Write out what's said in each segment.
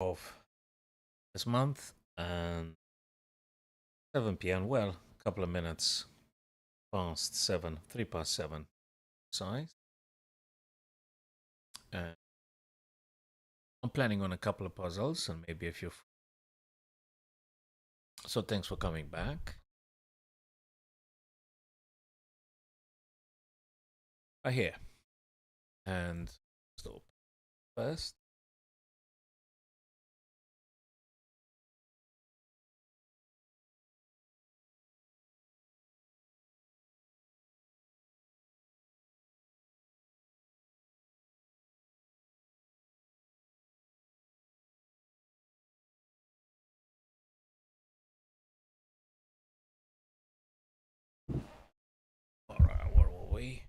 of this month, and 7 p.m. Well, a couple of minutes past 7, 3 past 7 size. And I'm planning on a couple of puzzles and maybe a few. So thanks for coming back. I hear. And stop first. All right, where were we?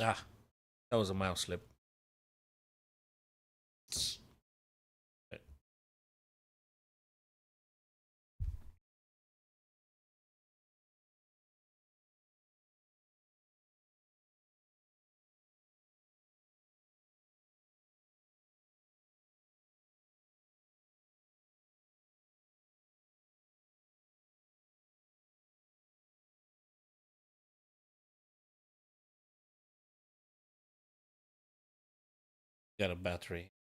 Ah, that was a mouse slip. Got a battery.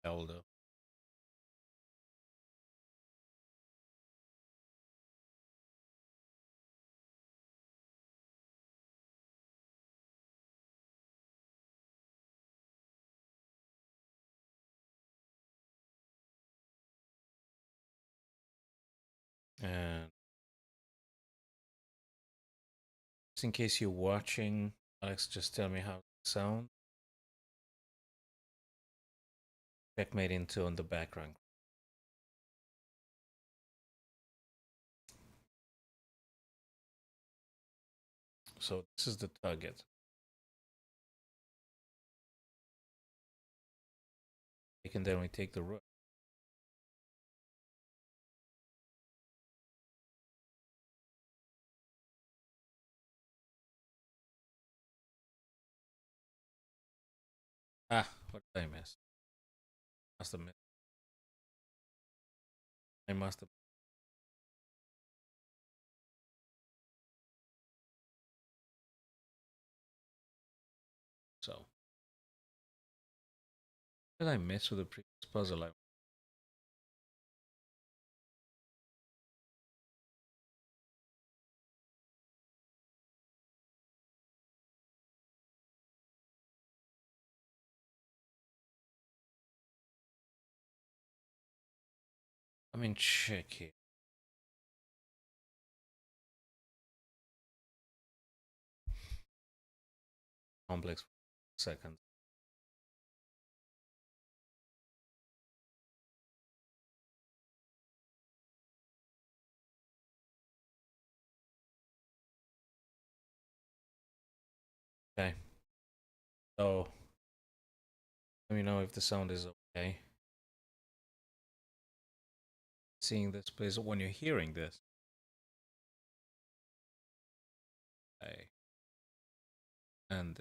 Elder. And just in case you're watching, Alex, just tell me how it sounds. Checkmate into on the background. So this is the target. And then we take the rook. Ah, what did I miss? Must have missed. I must have. So, what did I miss with the previous puzzle? I mean, check here. Complex seconds. Okay. So, let me know if the sound is okay. Seeing this, please, when you're hearing this. Okay. And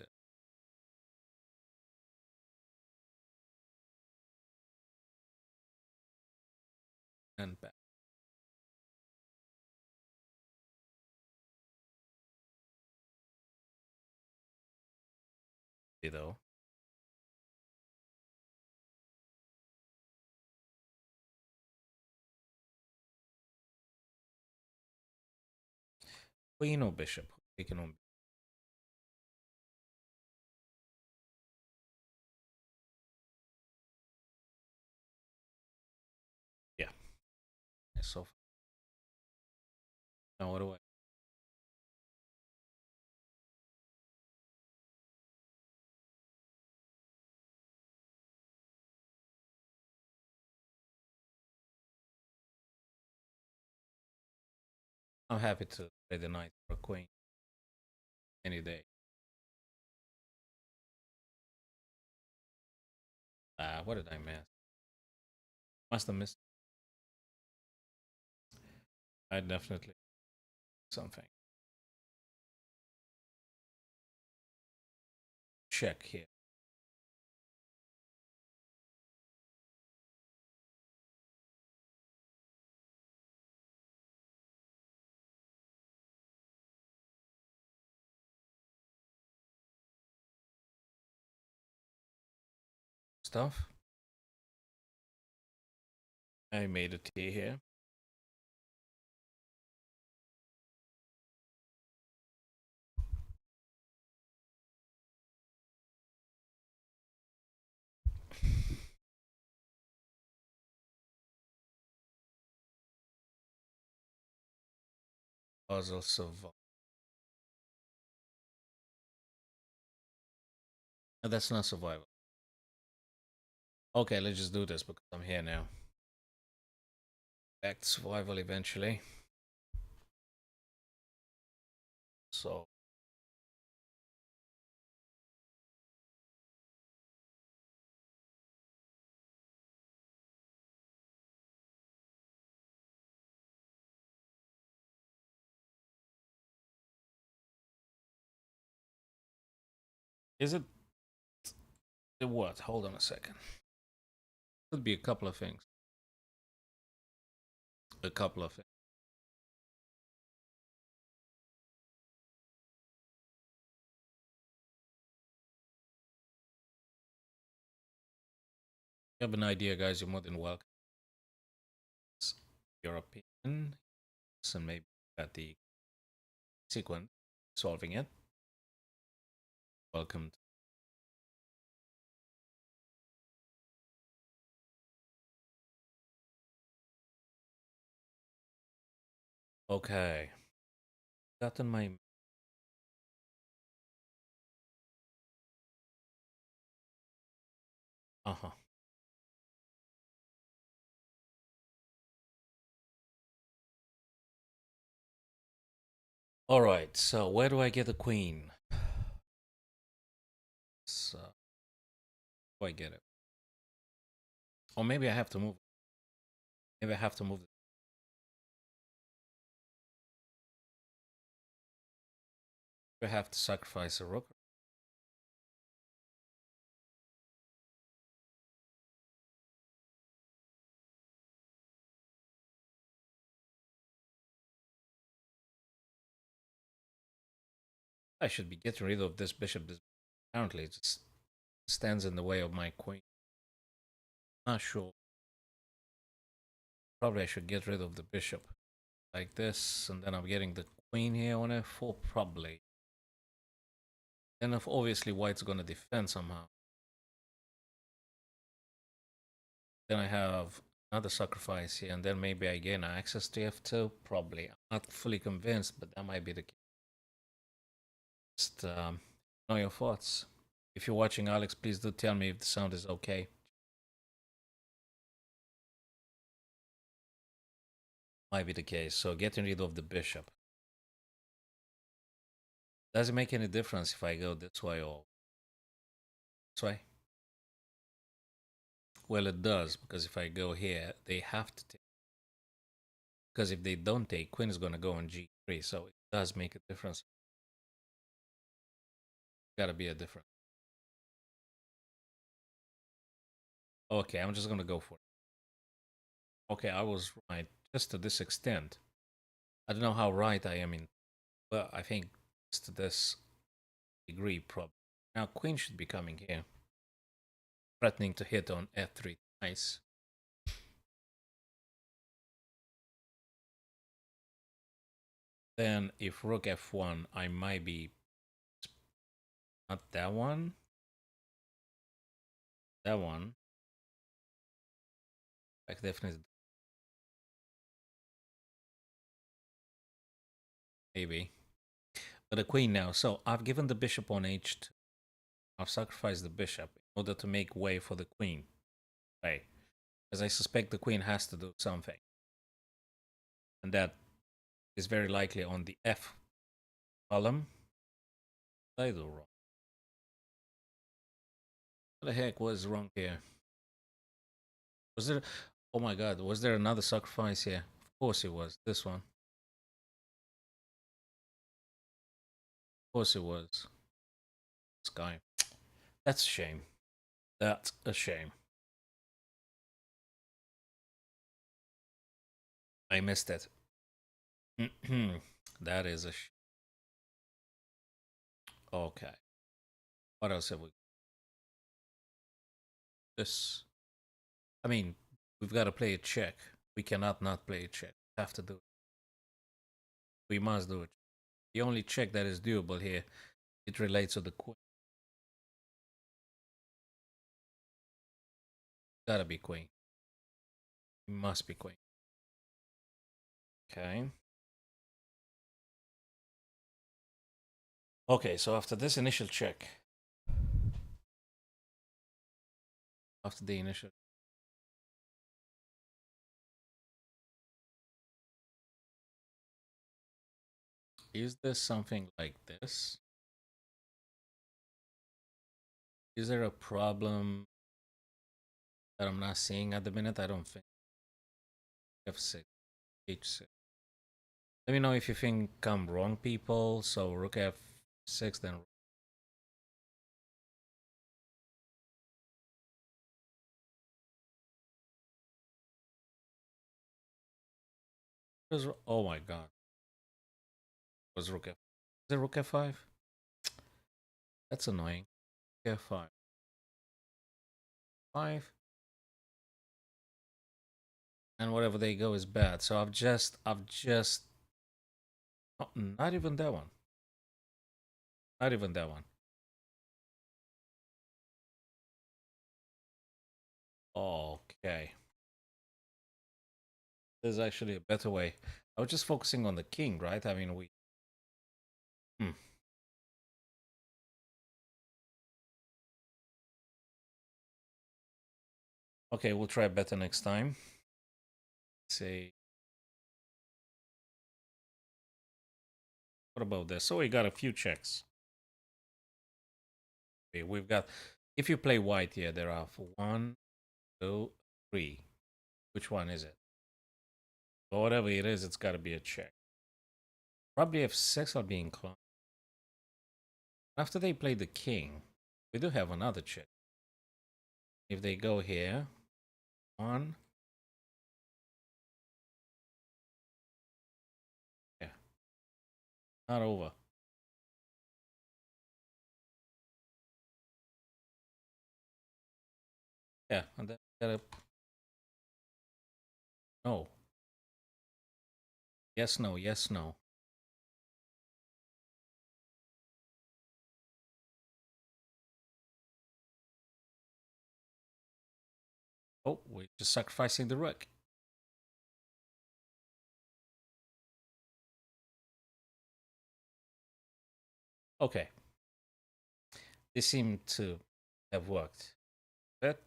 back. Though. Queen or bishop? Taking on. Yeah. So now what do I? I'm happy to play the knight for a queen any day. What did I miss? Must have missed. I definitely something. Check here. Stuff. I made a tea here. Puzzle survival. No, that's not survival. Okay, let's just do this because I'm here now. Back to survival eventually. So is it the what? Hold on a second. Could be a couple of things. A couple of things. If you have an idea, guys, you're more than welcome. It's your opinion. And maybe at the sequence solving it. Welcome. Okay. Gotten my uh-huh. Alright, so where do I get the queen? So do I get it? Or maybe I have to move. Maybe I have to move. I have to sacrifice a rook. I should be getting rid of this bishop. Apparently, it just stands in the way of my queen. Not sure. Probably I should get rid of the bishop. Like this, and then I'm getting the queen here on f4, probably. Then if obviously white's gonna defend somehow. Then I have another sacrifice here, and then maybe I gain access to f2, probably. I'm not fully convinced, but that might be the case. Just know your thoughts. If you're watching, Alex, please do tell me if the sound is okay. Might be the case. So getting rid of the bishop. Does it make any difference if I go this way or this way? Well, it does, because if I go here, they have to take. Because if they don't take, queen is going to go on g3, so it does make a difference. Gotta be a difference. Okay, I'm just going to go for it. Okay, I was right, just to this extent. I don't know how right I am in, but I think just to this degree, probably. Now, queen should be coming here, threatening to hit on f3 twice. Then, if rook f1, I might be not that one. That one. Like definitely, maybe. But the queen now. So I've given the bishop on h2. I've sacrificed the bishop in order to make way for the queen. Right. As I suspect the queen has to do something. And that is very likely on the F column. I do wrong. What the heck was wrong here? Was there? Oh my God! Was there another sacrifice here? Of course it was. This one. Of course it was. This guy. That's a shame. That's a shame. I missed it. That is a. Okay. What else have we? This. I mean, we've got to play a check. We cannot not play a check. We have to do it. We must do it. The only check that is doable here, it relates to the queen. Gotta be queen. It must be queen. Okay. Okay, so after this initial check, after the initial, is there something like this? Is there a problem that I'm not seeing at the minute? I don't think. F6, H6. Let me know if you think I'm wrong, people. So rook F6, then. Oh my God. Was rook F? Is it rook F5? That's annoying. F5. 5. And whatever they go is bad. So I've just, oh, not even that one. Not even that one. Okay. There's actually a better way. I was just focusing on the king, right? I mean, we. Hmm. Okay, we'll try better next time. Say, what about this? So we got a few checks. Okay, we've got. If you play white here, there are 1, 2, 3. Which one is it? But whatever it is, it's got to be a check. Probably F6 I'll be inclined. After they play the king, we do have another check. If they go here, 1. Yeah, not over. Yeah, and then gotta. No. Yes, no, yes, no. Oh, we're just sacrificing the rook. Okay. This seemed to have worked. But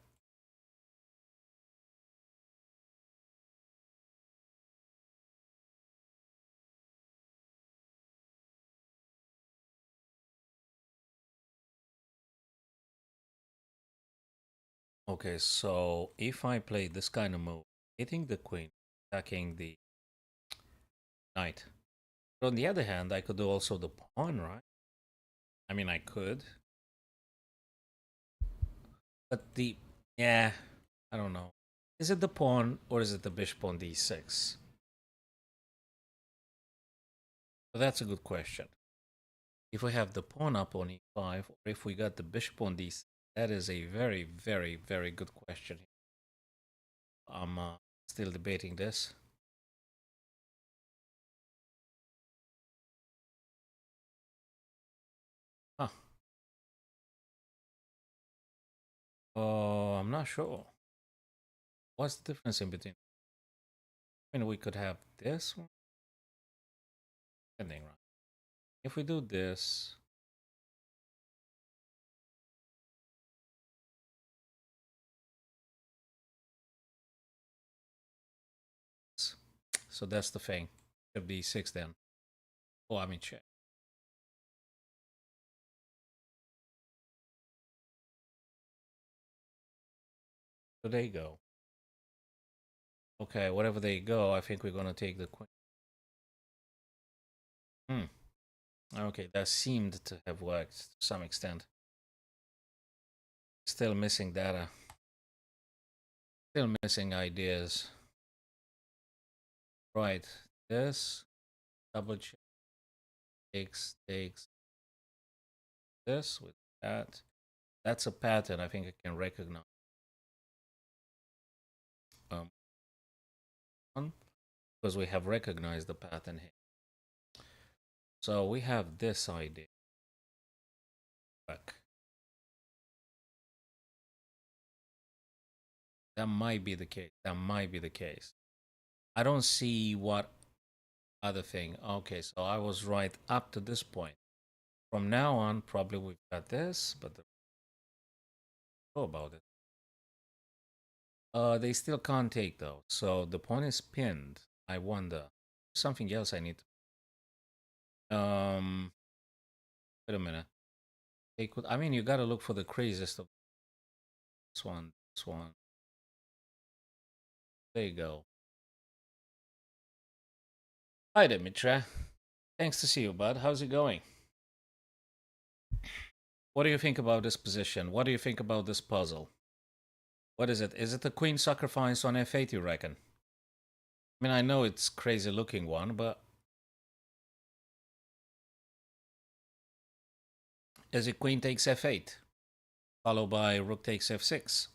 okay, so if I play this kind of move, hitting the queen, attacking the knight. But on the other hand, I could do also the pawn, right? I mean, I could. But the, yeah, I don't know. Is it the pawn or is it the bishop on d6? So that's a good question. If we have the pawn up on e5, or if we got the bishop on d6, that is a very, very, very good question. I'm still debating this. Huh. Oh, I'm not sure. What's the difference in between? I mean, we could have this one. Depending, right? If we do this, so that's the thing. Should be 6 then. Oh, I mean, check. So they go. Okay, wherever they go, I think we're gonna take the queen. Hmm. Okay, that seemed to have worked to some extent. Still missing data. Still missing ideas. Right. This double check takes this with that. That's a pattern I think I can recognize. One, because we have recognized the pattern here. So we have this idea. Back. That might be the case. That might be the case. I don't see what other thing. Okay, so I was right up to this point. From now on, probably we've got this, but know about it. They still can't take though. So the pawn is pinned. I wonder. Something else I need to. Wait a minute. Take. I mean, you gotta look for the craziest of this one. This one. There you go. Hi, Dimitra. Thanks to see you, bud. How's it going? What do you think about this position? What do you think about this puzzle? What is it? Is it the queen sacrifice on f8, you reckon? I mean, I know it's crazy looking one, but is it queen takes f8, followed by rook takes f6?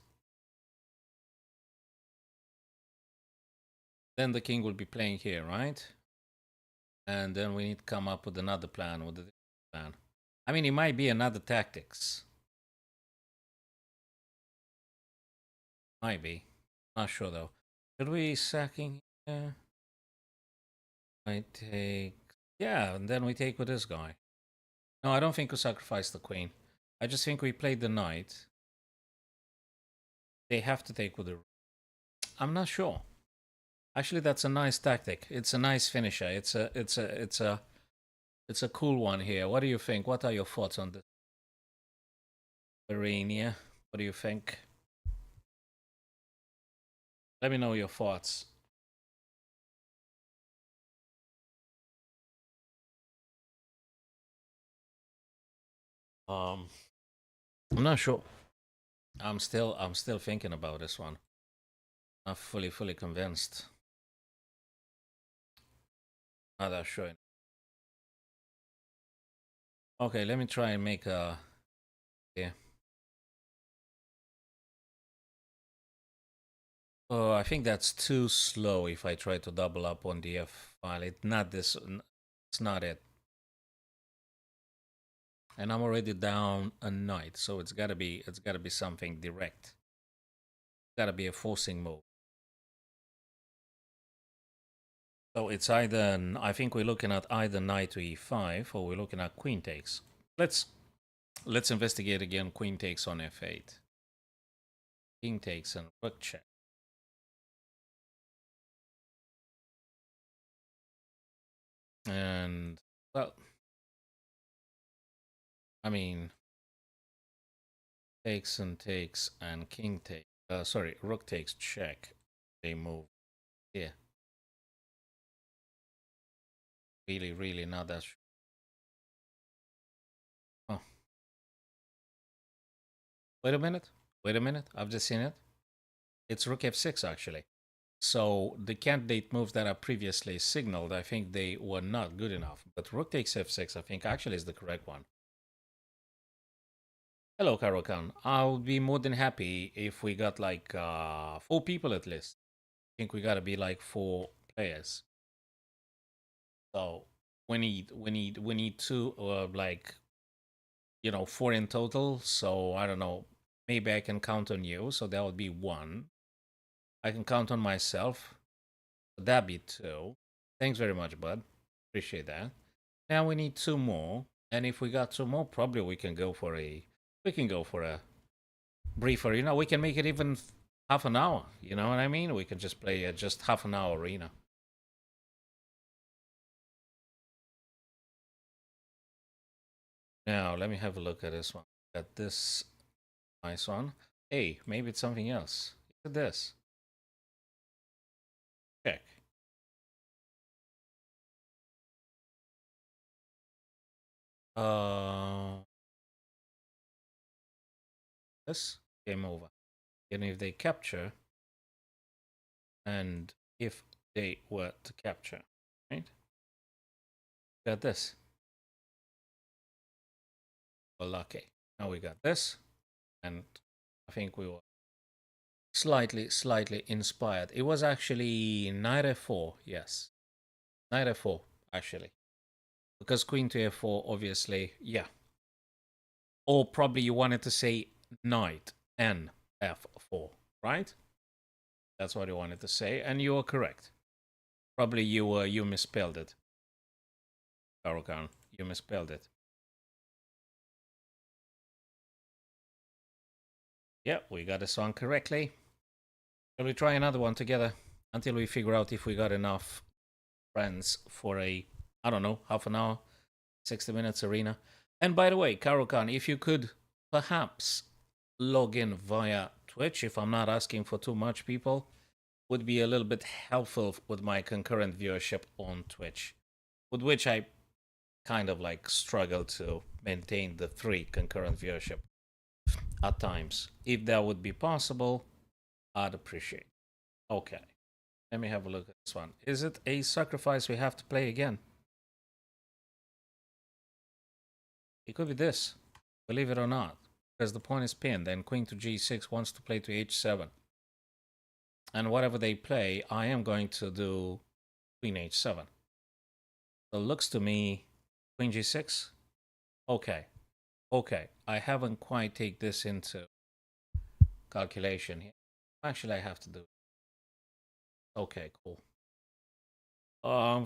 Then the king will be playing here, right? And then we need to come up with another plan, with a plan. I mean, it might be another tactics. Might be. Not sure though. Should we sacking here? I take... Yeah, and then we take with this guy. No, I don't think we sacrifice the queen. I just think we played the knight. They have to take with the... I'm not sure. Actually, that's a nice tactic. It's a nice finisher. It's a cool one here. What do you think? What are your thoughts on this? Irania, what do you think? Let me know your thoughts. Um, I'm not sure. I'm still thinking about this one. Not fully convinced. Not that sure. Okay, let me try and make a... Yeah. Oh, I think that's too slow if I try to double up on the F file. It's not this... It's not it. And I'm already down a knight, so it's gotta be something direct. It's gotta be a forcing move. So it's either... I think we're looking at either knight to e5 or we're looking at queen takes. Let's investigate again. Queen takes on f8. King takes and rook check. And, well, I mean, takes and king takes. Sorry, rook takes check. They move here. Really not that. Oh, wait a minute. Wait a minute. I've just seen it. It's rook f6 actually. So the candidate moves that are previously signaled, I think they were not good enough. But rook takes f6, I think actually is the correct one. Hello, Karokan. I would be more than happy if we got like 4 people at least. I think we gotta be like 4 players. So we need 2 like, you know, 4 in total. So I don't know. Maybe I can count on you. So that would be 1. I can count on myself. So that'd be 2. Thanks very much, bud. Appreciate that. Now we need 2 more. And if we got 2 more, probably we can go for a briefer. You know, we can make it even half an hour. You know what I mean? We can just play just half an hour arena. Now, let me have a look at this one. Got this nice one. Hey, maybe it's something else. Look at this. Check. Uh, this game over. And if they capture, and if they were to capture, right? Got this. Well, lucky. Now we got this, and I think we were slightly inspired. It was actually knight f4, yes. Knight f4, actually. Because queen to f4, obviously, yeah. Or probably you wanted to say knight n f4, right? That's what you wanted to say, and you are correct. Probably you misspelled it. Karokan, you misspelled it. Yeah, we got this one correctly. Shall we try another one together until we figure out if we got enough friends for a, I don't know, half an hour, 60 minutes arena? And by the way, Karokan, if you could perhaps log in via Twitch, if I'm not asking for too much people, would be a little bit helpful with my concurrent viewership on Twitch, with which I kind of like struggle to maintain the 3 concurrent viewership at times. If that would be possible, I'd appreciate. Okay, let me have a look at this one. Is it a sacrifice we have to play again? It could be this, believe it or not, because the pawn is pinned and queen to g6 wants to play to h7. And whatever they play, I am going to do queen h7. So it looks to me, queen g6. Okay, okay. I haven't quite take this into calculation here. Actually, I have to do it. Okay, cool.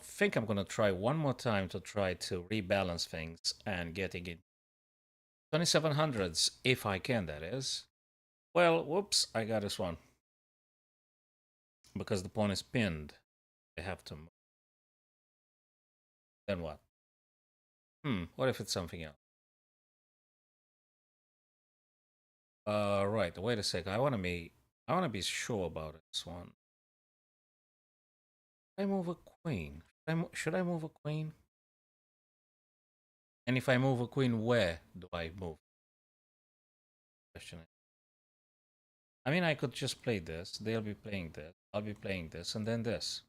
Think I'm gonna try one more time to try to rebalance things and getting it 2700s if I can. That is. Well, whoops! I got this one because the pawn is pinned. I have to move. Then what? What if it's something else? Right. Wait a sec. I wanna be sure about this one. Should I move a queen? Should I move a queen? And if I move a queen, where do I move? Question. I mean, I could just play this. They'll be playing this. I'll be playing this, and then this.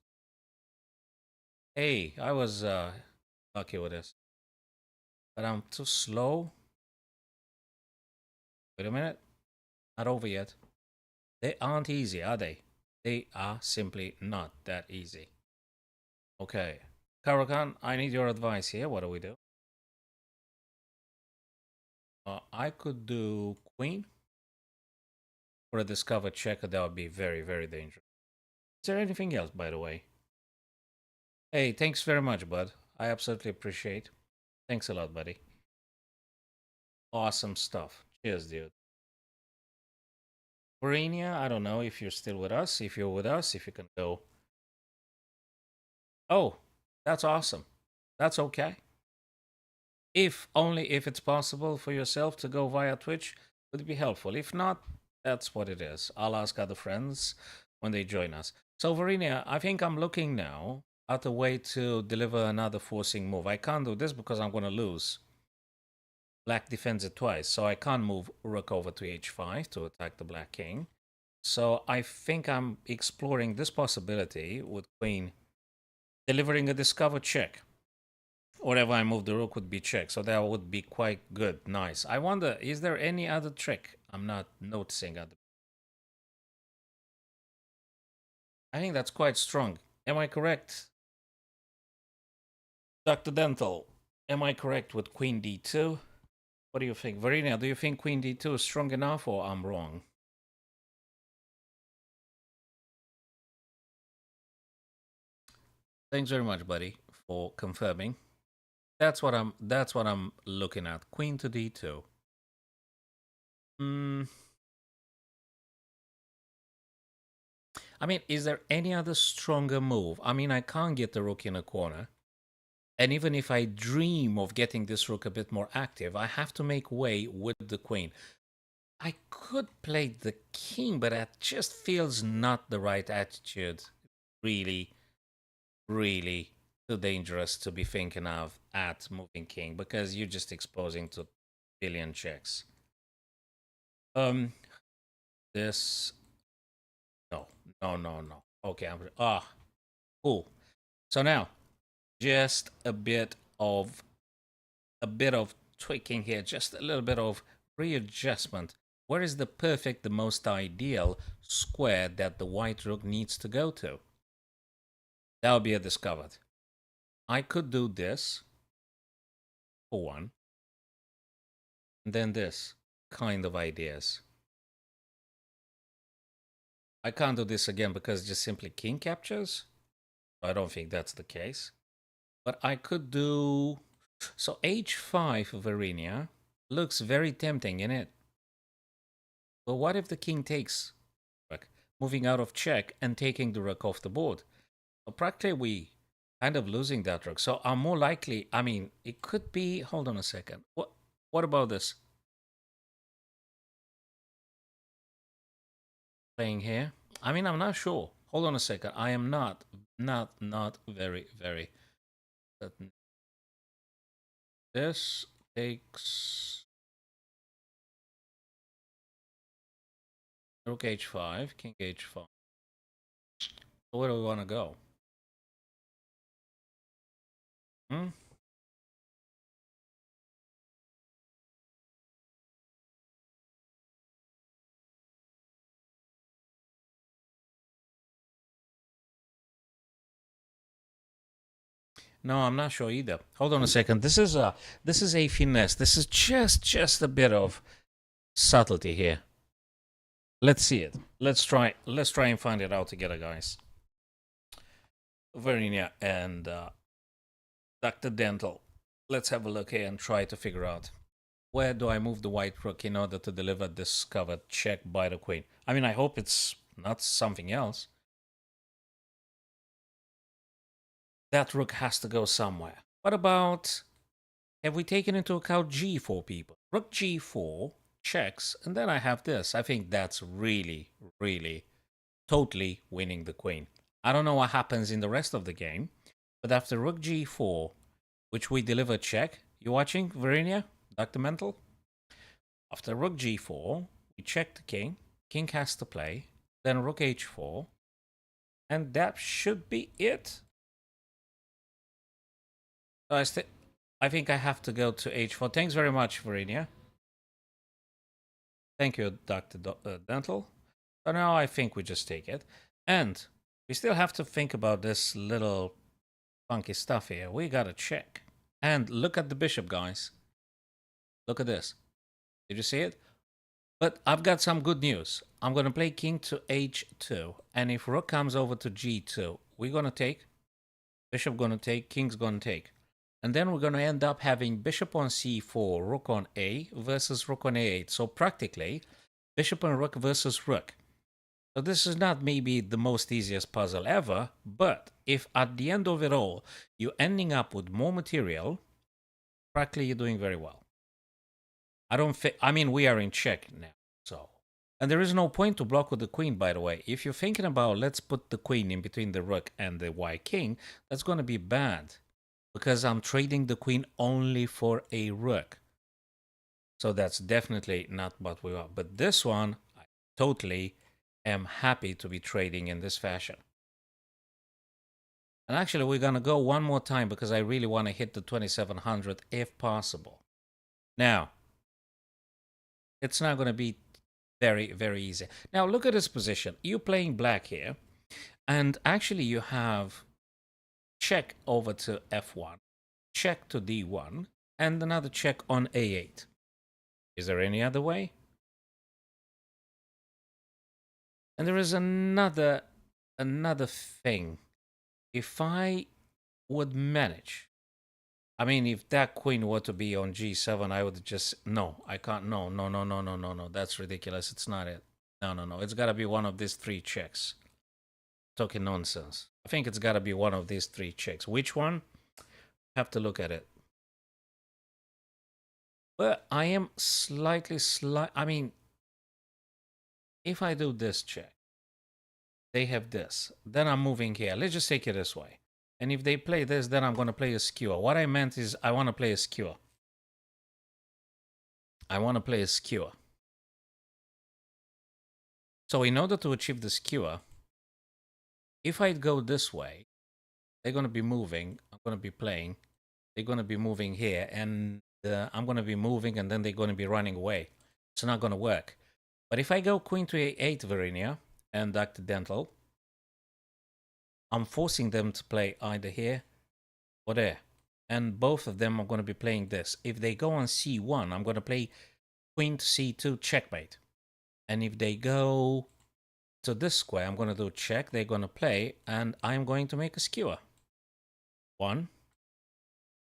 Hey, I was lucky with this. But I'm too slow. Wait a minute. Not over yet. They aren't easy, are they? They are simply not that easy. Okay. Karakan, I need your advice here. What do we do? I could do queen for a discovered checker. That would be very dangerous. Is there anything else, by the way? Hey, thanks very much, bud. I absolutely appreciate. Thanks a lot, buddy. Awesome stuff. Cheers, dude. Verenia, I don't know if you're still with us. If you're with us, if you can go. Oh, that's awesome. That's okay. If only if it's possible for yourself to go via Twitch, would be helpful. If not, that's what it is. I'll ask other friends when they join us. So, Verenia, I think I'm looking now at a way to deliver another forcing move. I can't do this because I'm going to lose. Black defends it twice, so I can't move rook over to h5 to attack the black king. So I think I'm exploring this possibility with queen delivering a discovered check. Whatever I move the rook would be check, so that would be quite good. Nice. I wonder, is there any other trick I'm not noticing? I think that's quite strong. Am I correct? Dr. Dental, am I correct with queen d2? What do you think? Verena, do you think queen d2 is strong enough or I'm wrong? Thanks very much, buddy, for confirming. That's what I'm looking at. Queen to d2. I mean, is there any other stronger move? I mean, I can't get the rook in a corner. And even if I dream of getting this rook a bit more active, I have to make way with the queen. I could play the king, but that just feels not the right attitude. Really, really too dangerous to be thinking of at moving king, because you're just exposing to billion checks. This, no, no, no, no. Okay, cool. So now, just a bit of tweaking here, just a little bit of readjustment. Where is the perfect, the most ideal square that the white rook needs to go to? That will be a discovered. I could do this for one, and then this kind of ideas. I can't do this again because just simply king captures. I don't think that's the case. But I could do... So h5 Varinia looks very tempting in it. But what if the king takes rook, moving out of check and taking the rook off the board? So practically we kind of losing that rook. So I'm more likely, I mean, it could be... Hold on a second. What about this? Playing here? I mean, I'm not sure. Hold on a second. I am not very, very certain. This takes rook h5, king h5. Where do we want to go? Hmm? No, I'm not sure either. Hold on a second. This is a finesse. This is just a bit of subtlety here. Let's see it. Let's try and find it out together, guys. Varinia and Dr. Dental. Let's have a look here and try to figure out where do I move the white rook in order to deliver this covered check by the queen. I mean, I hope it's not something else. That rook has to go somewhere. What about, have we taken into account g4 people? Rook g4 checks, and then I have this. I think that's really, really totally winning the queen. I don't know what happens in the rest of the game, but after rook g4, which we deliver check, you watching, Varinia, Dr. Mental? After rook g4, we check the king. King has to play. Then rook h4. And that should be it. So I think I have to go to h4. Thanks very much, Varinia. Thank you, Dr. Dental. So now I think we just take it. And we still have to think about this little funky stuff here. We gotta check. And look at the bishop, guys. Look at this. Did you see it? But I've got some good news. I'm going to play king to h2. And if rook comes over to g2, we're going to take. Bishop going to take. King's going to take. And then we're going to end up having bishop on c4, rook on a versus rook on a8. So practically, bishop and rook versus rook. So this is not maybe the most easiest puzzle ever, but if at the end of it all, you're ending up with more material, practically you're doing very well. I mean, we are in check now, so. And there is no point to block with the queen, by the way. If you're thinking about, let's put the queen in between the rook and the white king, that's going to be bad. Because I'm trading the queen only for a rook. So that's definitely not what we want. But this one, I totally am happy to be trading in this fashion. And actually, we're going to go one more time because I really want to hit the 2700 if possible. Now, it's not going to be very, very easy. Now, look at this position. You're playing black here. And actually, you have check over to f1, check to d1, and another check on a8. Is there any other way? And there is another thing. If I would manage, I mean, if that queen were to be on g7, I would just, no, I can't, no, that's ridiculous. It's not it. No, it's got to be one of these three checks. Talking nonsense. I think it's got to be one of these three checks. Which one? Have to look at it. But I am I mean, if I do this check, they have this. Then I'm moving here. Let's just take it this way. And if they play this, then I'm going to play a skewer. What I meant is I want to play a skewer. I want to play a skewer. So in order to achieve the skewer, if I go this way, they're going to be moving. I'm going to be playing. They're going to be moving here. And I'm going to be moving, and then they're going to be running away. It's not going to work. But if I go queen to a8, Varinia, and accidental, I'm forcing them to play either here or there. And both of them are going to be playing this. If they go on c1, I'm going to play queen to c2, checkmate. And if they go to this square, I'm going to do check. They're going to play, and I'm going to make a skewer. 1,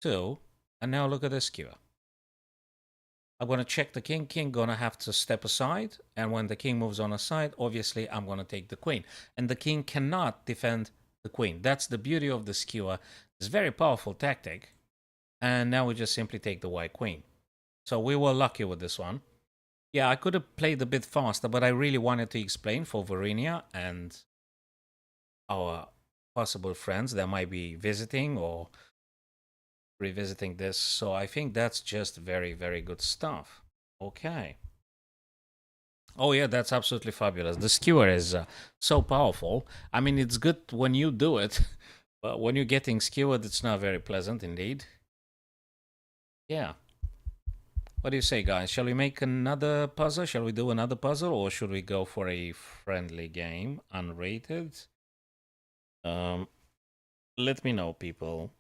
2, and now look at this skewer. I'm going to check the king. King going to have to step aside, and when the king moves on aside, obviously I'm going to take the queen. And the king cannot defend the queen. That's the beauty of the skewer. It's a very powerful tactic. And now we just simply take the white queen. So we were lucky with this one. Yeah, I could have played a bit faster, but I really wanted to explain for Varinia and our possible friends that might be visiting or revisiting this. So I think that's just very, very good stuff. Okay. Oh yeah, that's absolutely fabulous. The skewer is so powerful. I mean, it's good when you do it, but when you're getting skewered, it's not very pleasant indeed. Yeah. What do you say, guys? Shall we make another puzzle? Shall we do another puzzle, or should we go for a friendly game, unrated? Let me know, people.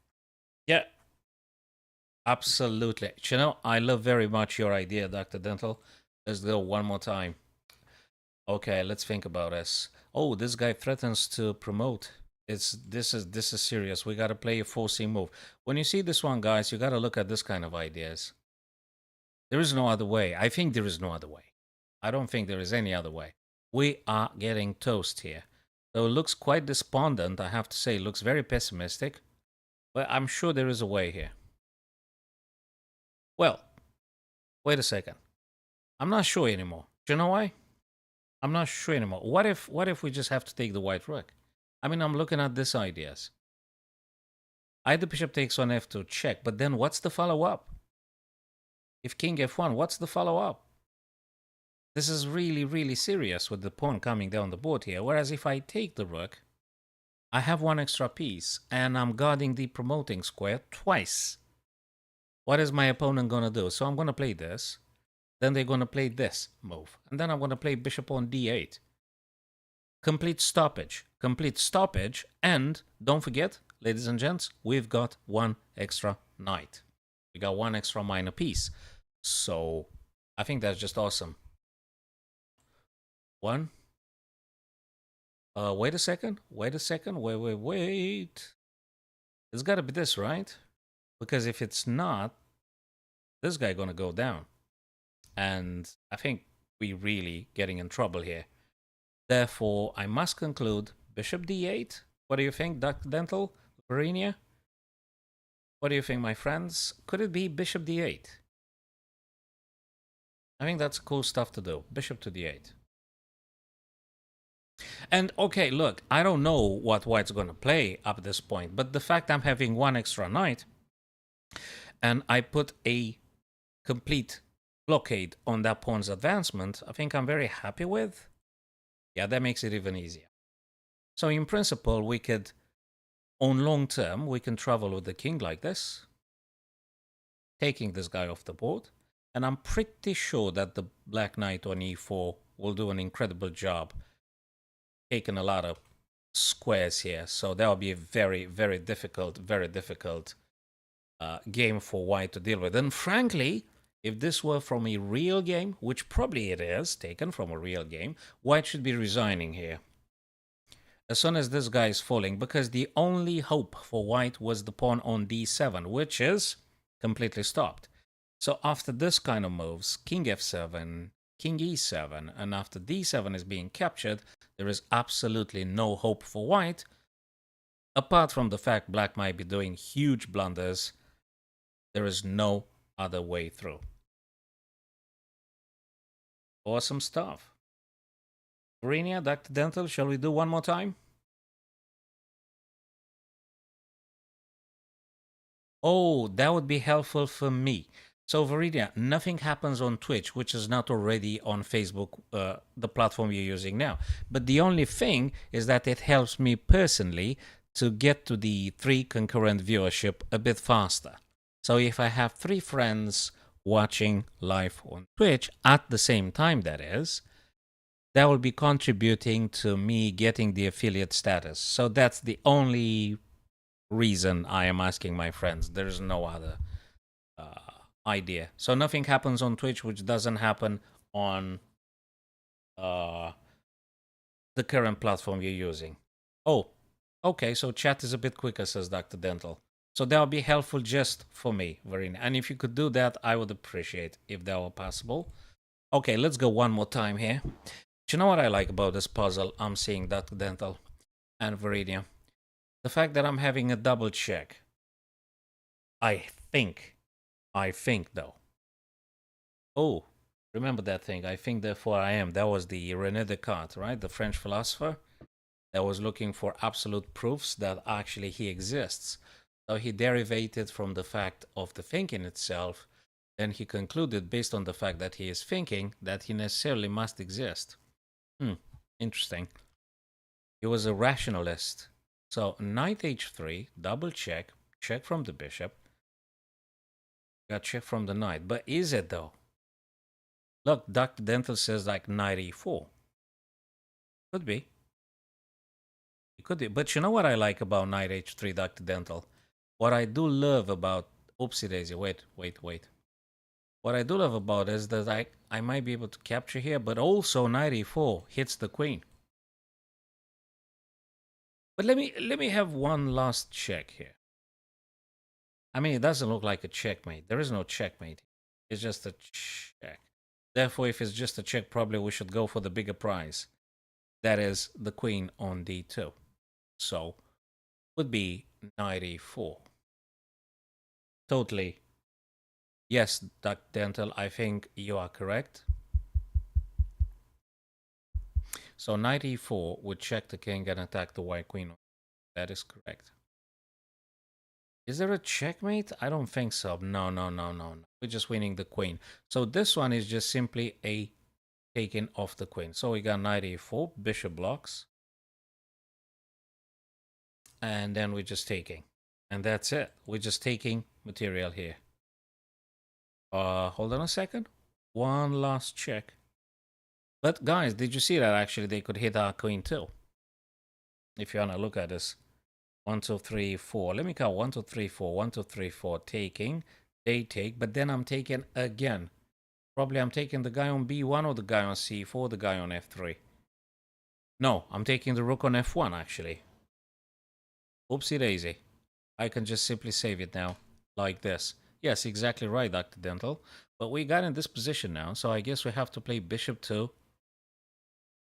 Yeah, absolutely. You know, I love very much your idea, Dr. Dental. Let's go one more time. Okay, let's think about this. Oh, this guy threatens to promote. This is serious. We gotta play a 4C move. When you see this one, guys, you gotta look at this kind of ideas. There is no other way. I think there is no other way. I don't think there is any other way. We are getting toast here. So it looks quite despondent, I have to say. It looks very pessimistic. But I'm sure there is a way here. Well, wait a second. I'm not sure anymore. Do you know why? I'm not sure anymore. What if we just have to take the white rook? I mean, I'm looking at these ideas. Either bishop takes on f2, check. But then what's the follow-up? If king f1, what's the follow-up? This is really, really serious with the pawn coming down the board here. Whereas if I take the rook, I have one extra piece, and I'm guarding the promoting square twice. What is my opponent going to do? So I'm going to play this. Then they're going to play this move. And then I'm going to play bishop on d8. Complete stoppage. Complete stoppage. And don't forget, ladies and gents, we've got one extra knight. We got one extra minor piece. So I think that's just awesome. One. Wait a second. Wait a second. Wait. It's got to be this, right? Because if it's not, this guy gonna go down. And I think we're really getting in trouble here. Therefore, I must conclude bishop d8. What do you think, Dr. Dental? Varinia? What do you think, my friends? Could it be bishop d8? I think that's cool stuff to do. Bishop to d8. And okay, look, I don't know what white's going to play up at this point, but the fact I'm having one extra knight and I put a complete blockade on that pawn's advancement, I think I'm very happy with. Yeah, that makes it even easier. So in principle, we could, on long term, we can travel with the king like this, taking this guy off the board. And I'm pretty sure that the black knight on e4 will do an incredible job taking a lot of squares here. So that will be a very, very difficult game for white to deal with. And frankly, if this were from a real game, which probably it is, taken from a real game, white should be resigning here as soon as this guy is falling, because the only hope for white was the pawn on d7, which is completely stopped. So after this kind of moves, king f7, king e7, and after d7 is being captured, there is absolutely no hope for white. Apart from the fact black might be doing huge blunders, there is no other way through. Awesome stuff. Verinia, Dr. Dental, shall we do one more time? Oh, that would be helpful for me. So, Veridia, nothing happens on Twitch, which is not already on Facebook, the platform you're using now. But the only thing is that it helps me personally to get to the 3 concurrent viewership a bit faster. So, if I have 3 friends watching live on Twitch at the same time, that will be contributing to me getting the affiliate status. So, that's the only reason I am asking my friends. There's no other idea. So nothing happens on Twitch which doesn't happen on uh, the current platform you're using. Oh, okay. So chat is a bit quicker, says Dr. Dental. So that would be helpful just for me, Verena. And if you could do that, I would appreciate if that were possible. Okay, let's go one more time here. Do you know what I like about this puzzle I'm seeing, Dr. Dental and Verena? The fact that I'm having a double check. I think though. Oh, remember that thing. I think therefore I am. That was the René Descartes, right? The French philosopher that was looking for absolute proofs that actually he exists. So he derivated from the fact of the thinking itself. Then he concluded, based on the fact that he is thinking, that he necessarily must exist. Interesting. He was a rationalist. So knight h3, double check, check from the bishop. Got check from the knight. But is it though? Look, Dr. Dental says like knight e4. Could be. It could be. But you know what I like about knight h3, Dr. Dental? What I do love about... Oopsie daisy. Wait. What I do love about it is that I might be able to capture here, but also knight e4 hits the queen. But let me have one last check here. I mean, it doesn't look like a checkmate. There is no checkmate. It's just a check. Therefore, if it's just a check, probably we should go for the bigger prize. That is the queen on d2. So, would be knight e4. Totally. Yes, Dr. Dental, I think you are correct. So knight e4 would check the king and attack the white queen. That is correct. Is there a checkmate? I don't think so. No. We're just winning the queen. So this one is just simply a taking off the queen. So we got knight e4, bishop blocks. And then we're just taking. And that's it. We're just taking material here. Hold on a second. One last check. But guys, did you see that actually they could hit our queen too? If you want to look at this. 1, 2, 3, 4. Let me count. 1, 2, 3, 4. 1, 2, 3, 4. Taking. They take. But then I'm taking again. Probably I'm taking the guy on b1 or the guy on c4, the guy on f3. No, I'm taking the rook on f1 actually. Oopsie daisy. I can just simply save it now. Like this. Yes, exactly right, Dr. Dental. But we got in this position now, so I guess we have to play bishop to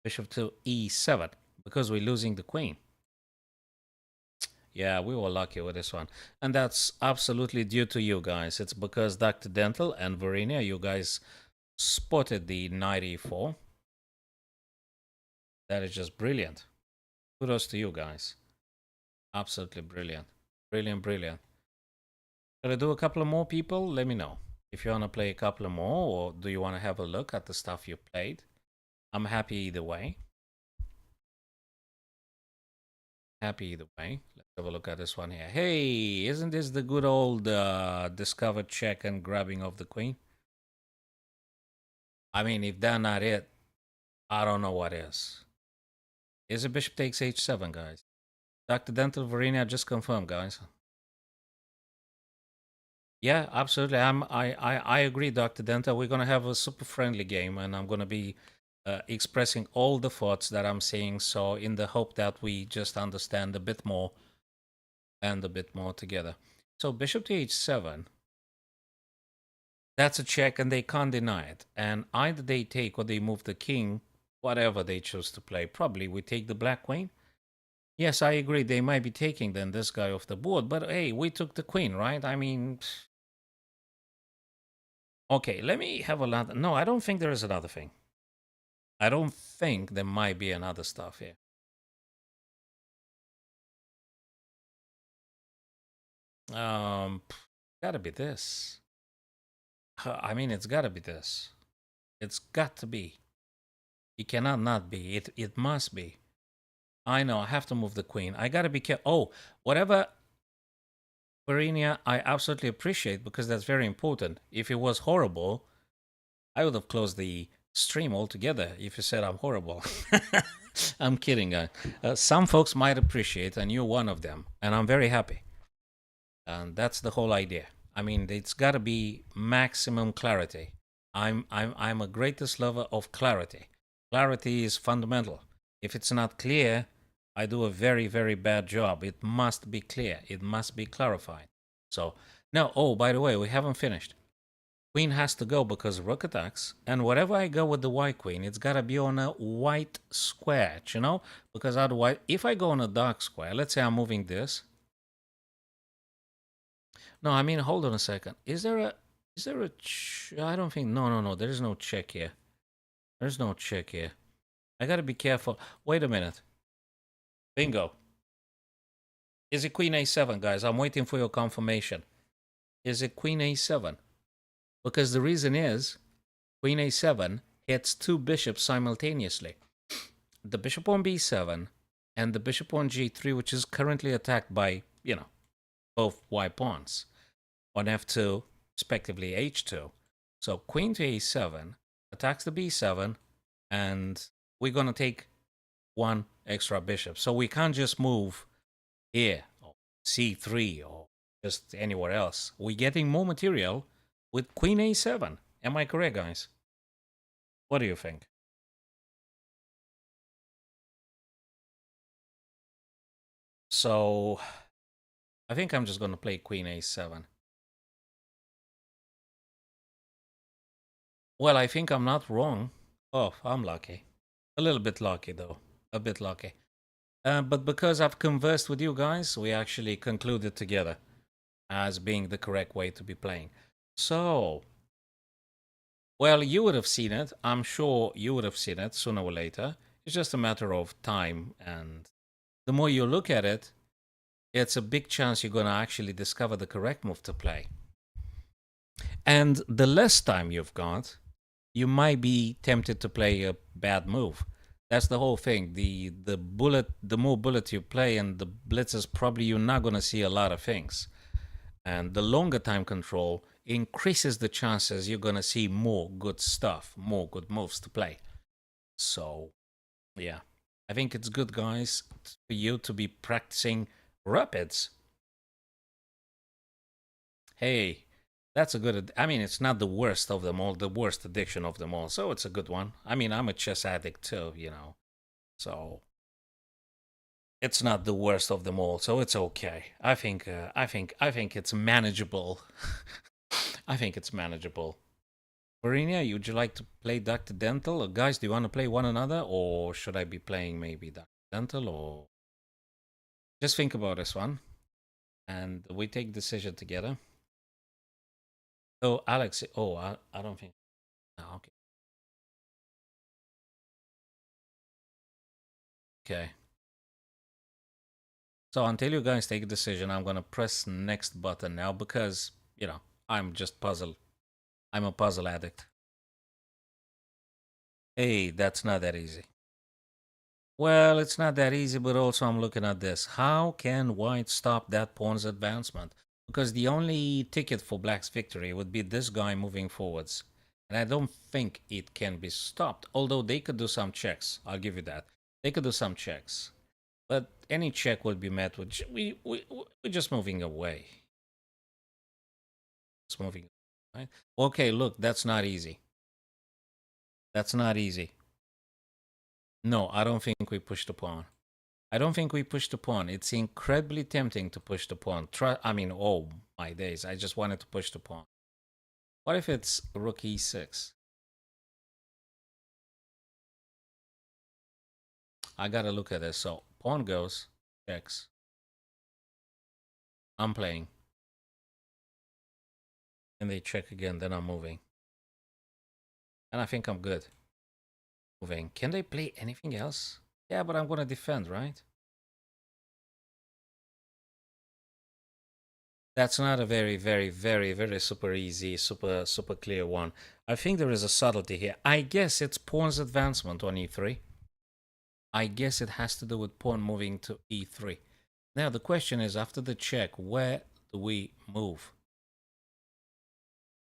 e7 because we're losing the queen. Yeah, we were lucky with this one. And that's absolutely due to you guys. It's because Dr. Dental and Verena, you guys spotted the knight e4. That is just brilliant. Kudos to you guys. Absolutely brilliant. Brilliant. Shall I do a couple of more people? Let me know. If you want to play a couple of more, or do you want to have a look at the stuff you played? I'm happy either way. Let's have a look at this one here. Hey, isn't this the good old discovered check and grabbing of the queen? I mean, if that's not it, I don't know what is. Is it bishop takes h7, guys? Dr. Dental Verena just confirmed, guys. Yeah, absolutely. I agree, Dr. Dental. We're gonna have a super friendly game, and I'm gonna be expressing all the thoughts that I'm seeing. So, in the hope that we just understand a bit more and a bit more together. So, bishop to h7. That's a check, and they can't deny it. And either they take or they move the king, whatever they choose to play. Probably we take the black queen. Yes, I agree. They might be taking then this guy off the board, but hey, we took the queen, right? I mean, okay, let me have a lot. No, I don't think there is another thing. I don't think there might be another stuff here. Um, gotta be this. I mean, it's gotta be this. It's got to be. It cannot not be. It must be. I know. I have to move the queen. I gotta be careful. Oh, whatever, Varinia, I absolutely appreciate because that's very important. If it was horrible, I would have closed the stream altogether if you said I'm horrible. I'm kidding. Some folks might appreciate, and you're one of them, and I'm very happy. And that's the whole idea. I mean, it's got to be maximum clarity. I'm a greatest lover of clarity. Clarity is fundamental. If it's not clear, I do a very, very bad job. It must be clear. It must be clarified. So now, oh, by the way, we haven't finished. Queen has to go because rook attacks, and wherever I go with the white queen, it's gotta be on a white square, you know? Because otherwise, if I go on a dark square, let's say I'm moving this. No, I mean, hold on a second. Is there a, I don't think, no, there is no check here. There's no check here. I gotta be careful. Wait a minute. Bingo. Is it queen a7, guys? I'm waiting for your confirmation. Is it queen a7? Because the reason is, queen a7 hits two bishops simultaneously. The bishop on b7 and the bishop on g3, which is currently attacked by, both white pawns on f2, respectively h2. So queen to a7 attacks the b7, and we're going to take one extra bishop. So we can't just move here, or c3, or just anywhere else. We're getting more material with queen a7. Am I correct, guys? What do you think? So I think I'm just going to play queen a7. Well, I think I'm not wrong. Oh, I'm lucky. A little bit lucky, though. A bit lucky. But because I've conversed with you guys, we actually concluded together as being the correct way to be playing. So, well, you would have seen it. I'm sure you would have seen it sooner or later. It's just a matter of time. And the more you look at it, it's a big chance you're going to actually discover the correct move to play. And the less time you've got, you might be tempted to play a bad move. That's the whole thing. The more bullet you play and the blitzes, probably you're not going to see a lot of things. And the longer time control increases the chances you're going to see more good stuff, more good moves to play. So, yeah. I think it's good, guys, for you to be practicing rapids. Hey, that's a good. I mean, it's not the worst of them all, the worst addiction of them all. So it's a good one. I mean, I'm a chess addict too, So it's not the worst of them all. So it's okay. I think it's manageable. I think it's manageable. Varinia, would you like to play Dr. Dental? Or guys, do you want to play one another, or should I be playing maybe Dr. Dental? Or just think about this one, and we take decision together. Oh, Alex. Oh, I don't think. Oh, okay. Okay. So until you guys take a decision, I'm gonna press next button now because, I'm just puzzled. I'm a puzzle addict. Hey, that's not that easy. Well, it's not that easy, but also I'm looking at this. How can white stop that pawn's advancement? Because the only ticket for black's victory would be this guy moving forwards. And I don't think it can be stopped, although they could do some checks. I'll give you that. They could do some checks. But any check would be met with, we're just moving away. Just moving, right? Okay, look, that's not easy. That's not easy. No, I don't think we pushed the pawn. I don't think we pushed the pawn. It's incredibly tempting to push the pawn. I mean, oh my days, I just wanted to push the pawn. What if it's rook e6? I gotta look at this. So pawn goes. checks. I'm playing. And they check again, then I'm moving. And I think I'm good. Moving. Can they play anything else? Yeah, but I'm gonna defend, right? That's not a very super easy, super clear one. I think there is a subtlety here. I guess it's pawn's advancement on e3. I guess it has to do with pawn moving to e3. Now the question is, after the check, where do we move?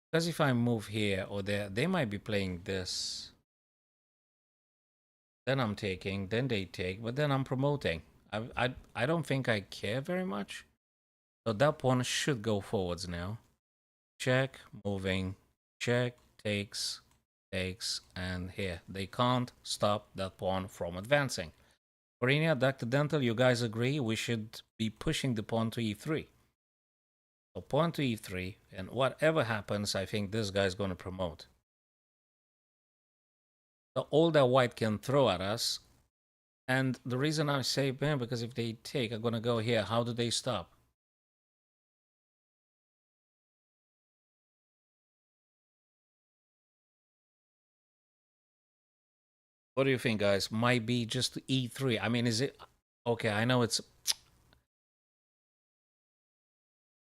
Because if I move here or there, they might be playing this. Then I'm taking, then they take, but then I'm promoting. I don't think I care very much. So that pawn should go forwards now. Check, moving, check, takes, and here. They can't stop that pawn from advancing. Orinia, Dr. Dental, you guys agree we should be pushing the pawn to e3. So pawn to e3, and whatever happens, I think this guy's going to promote. So all that white can throw at us, and the reason I say, man, because if they take, I'm going to go here. How do they stop? What do you think, guys? Might be just e3. I mean, is it... Okay, I know it's...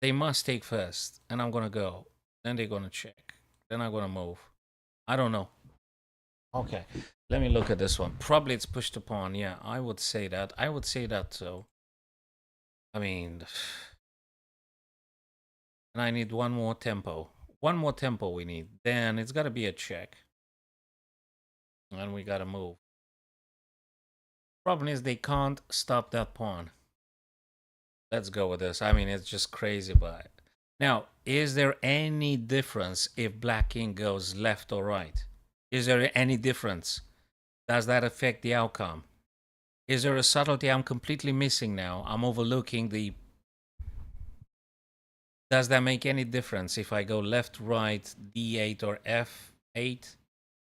They must take first, and I'm going to go. Then they're going to check. Then I'm going to move. I don't know. Okay, let me look at this one. Probably it's pushed upon. Yeah, I would say that. I would say that too. I mean... And I need one more tempo. One more tempo we need. Then it's got to be a check. And we got to move. Problem is they can't stop that pawn. Let's go with this. I mean, it's just crazy, but... Now, is there any difference if black king goes left or right? Is there any difference? Does that affect the outcome? Is there a subtlety I'm completely missing now? I'm overlooking the... Does that make any difference if I go left, right, d8 or f8?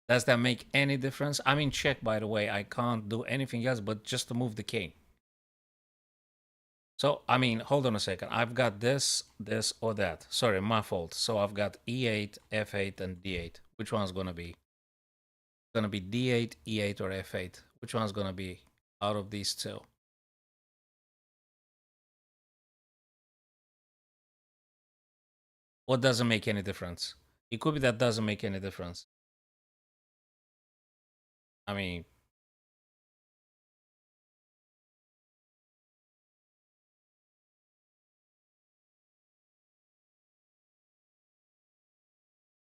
Does that make any difference? I'm in check, by the way. I can't do anything else but just to move the king. So, I mean, hold on a second. I've got this, this, or that. Sorry, my fault. So I've got e8, f8, and d8. Which one's going to be? It's going to be d8, e8, or f8. Which one's going to be out of these two? What doesn't make any difference? It could be that doesn't make any difference. I mean...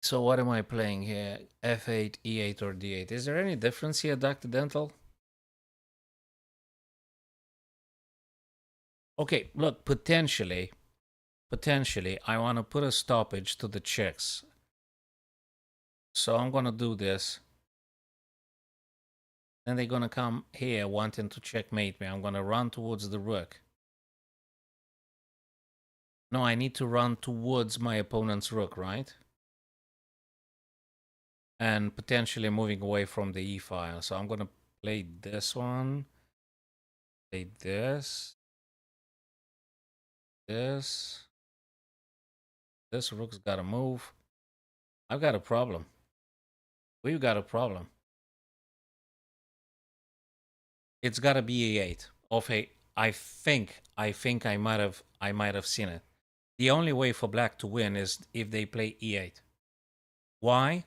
So what am I playing here? F8, E8, or D8? Is there any difference here, Dr. Dental? Okay, look, potentially, I want to put a stoppage to the checks. So I'm going to do this. Then they're going to come here wanting to checkmate me. I'm going to run towards the rook. No, I need to run towards my opponent's rook, right? And potentially moving away from the e file. So I'm going to play this one. Play this. This. This rook's got to move. I've got a problem. We've got a problem. It's got to be e8 of a... I think I might have seen it. The only way for black to win is if they play e8. Why?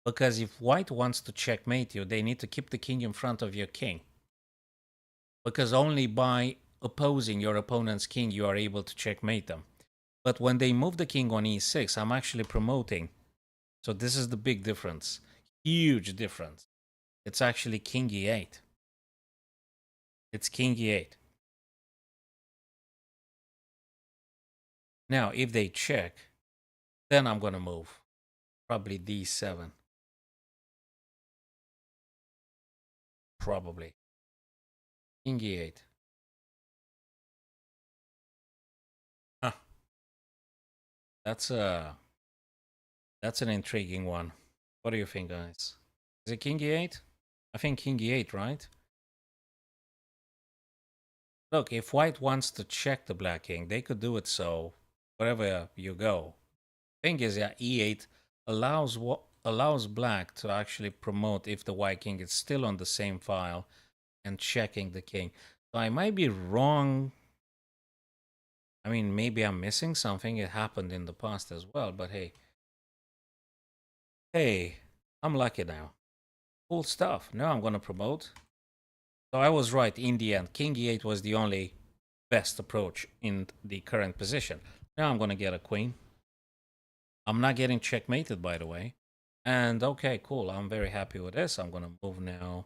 Because if white wants to checkmate you, they need to keep the king in front of your king. Because only by opposing your opponent's king you are able to checkmate them. But when they move the king on e6, I'm actually promoting. So this is the big difference. Huge difference. It's actually king e8. It's king e8. Now, if they check, then I'm going to move. Probably d7. Probably. King e8. Huh. That's an intriguing one. What do you think, guys? Is it king e8? I think king e8, right? Look, if white wants to check the black king, they could do it so wherever you go. Thing is, yeah, e8 allows black to actually promote if the white king is still on the same file and checking the king. So I might be wrong. I mean, maybe I'm missing something. It happened in the past as well, but hey, I'm lucky now. Cool stuff. Now I'm gonna promote. So I was right in the end. King e8 was the only best approach in the current position. Now I'm gonna get a queen. I'm not getting checkmated, by the way. And okay, cool. I'm very happy with this. I'm gonna move now.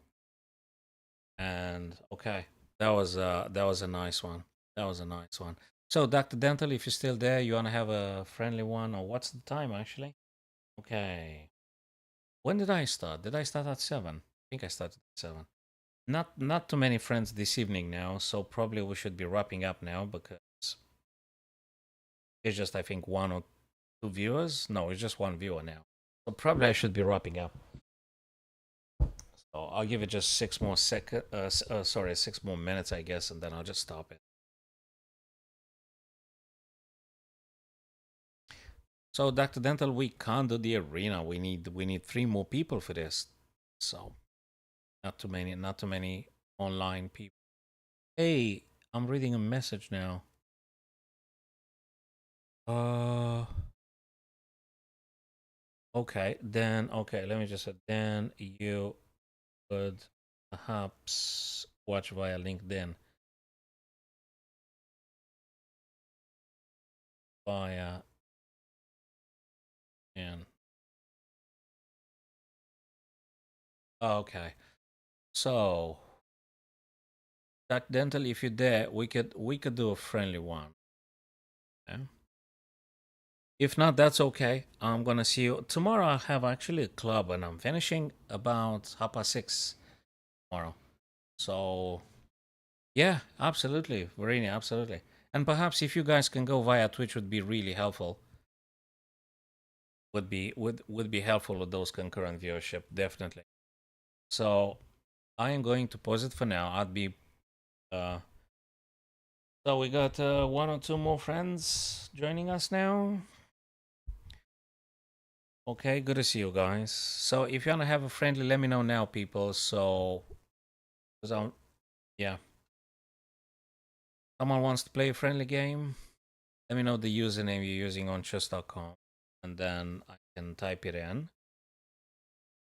And okay, that was a nice one. That was a nice one. So, Dr. Dental, if you're still there, you wanna have a friendly one, or what's the time actually? Okay. When did I start? Did I start at 7? I think I started at 7. Not too many friends this evening now, so probably we should be wrapping up now because it's just I think one or two viewers. No, it's just one viewer now. So probably I should be wrapping up. So I'll give it just 6 more minutes, I guess, and then I'll just stop it. So Dr. Dental, we can't do the arena. We need 3 more people for this. So not too many online people. Hey, I'm reading a message now. Okay, then okay, let me just say then you could perhaps watch via LinkedIn. Via and okay. So Doc Dental, if you're there, we could do a friendly one. Okay? If not, that's okay. I'm gonna see you tomorrow. I have actually a club and I'm finishing about 6:30 tomorrow. So yeah, absolutely, Verena, absolutely. And perhaps if you guys can go via Twitch would be really helpful. Would be helpful with those concurrent viewership, definitely. So I am going to pause it for now. I'd be so we got 1 or 2 more friends joining us now. Okay, good to see you guys. So if you wanna have a friendly, let me know now, people. So, yeah, someone wants to play a friendly game. Let me know the username you're using on chess.com, and then I can type it in.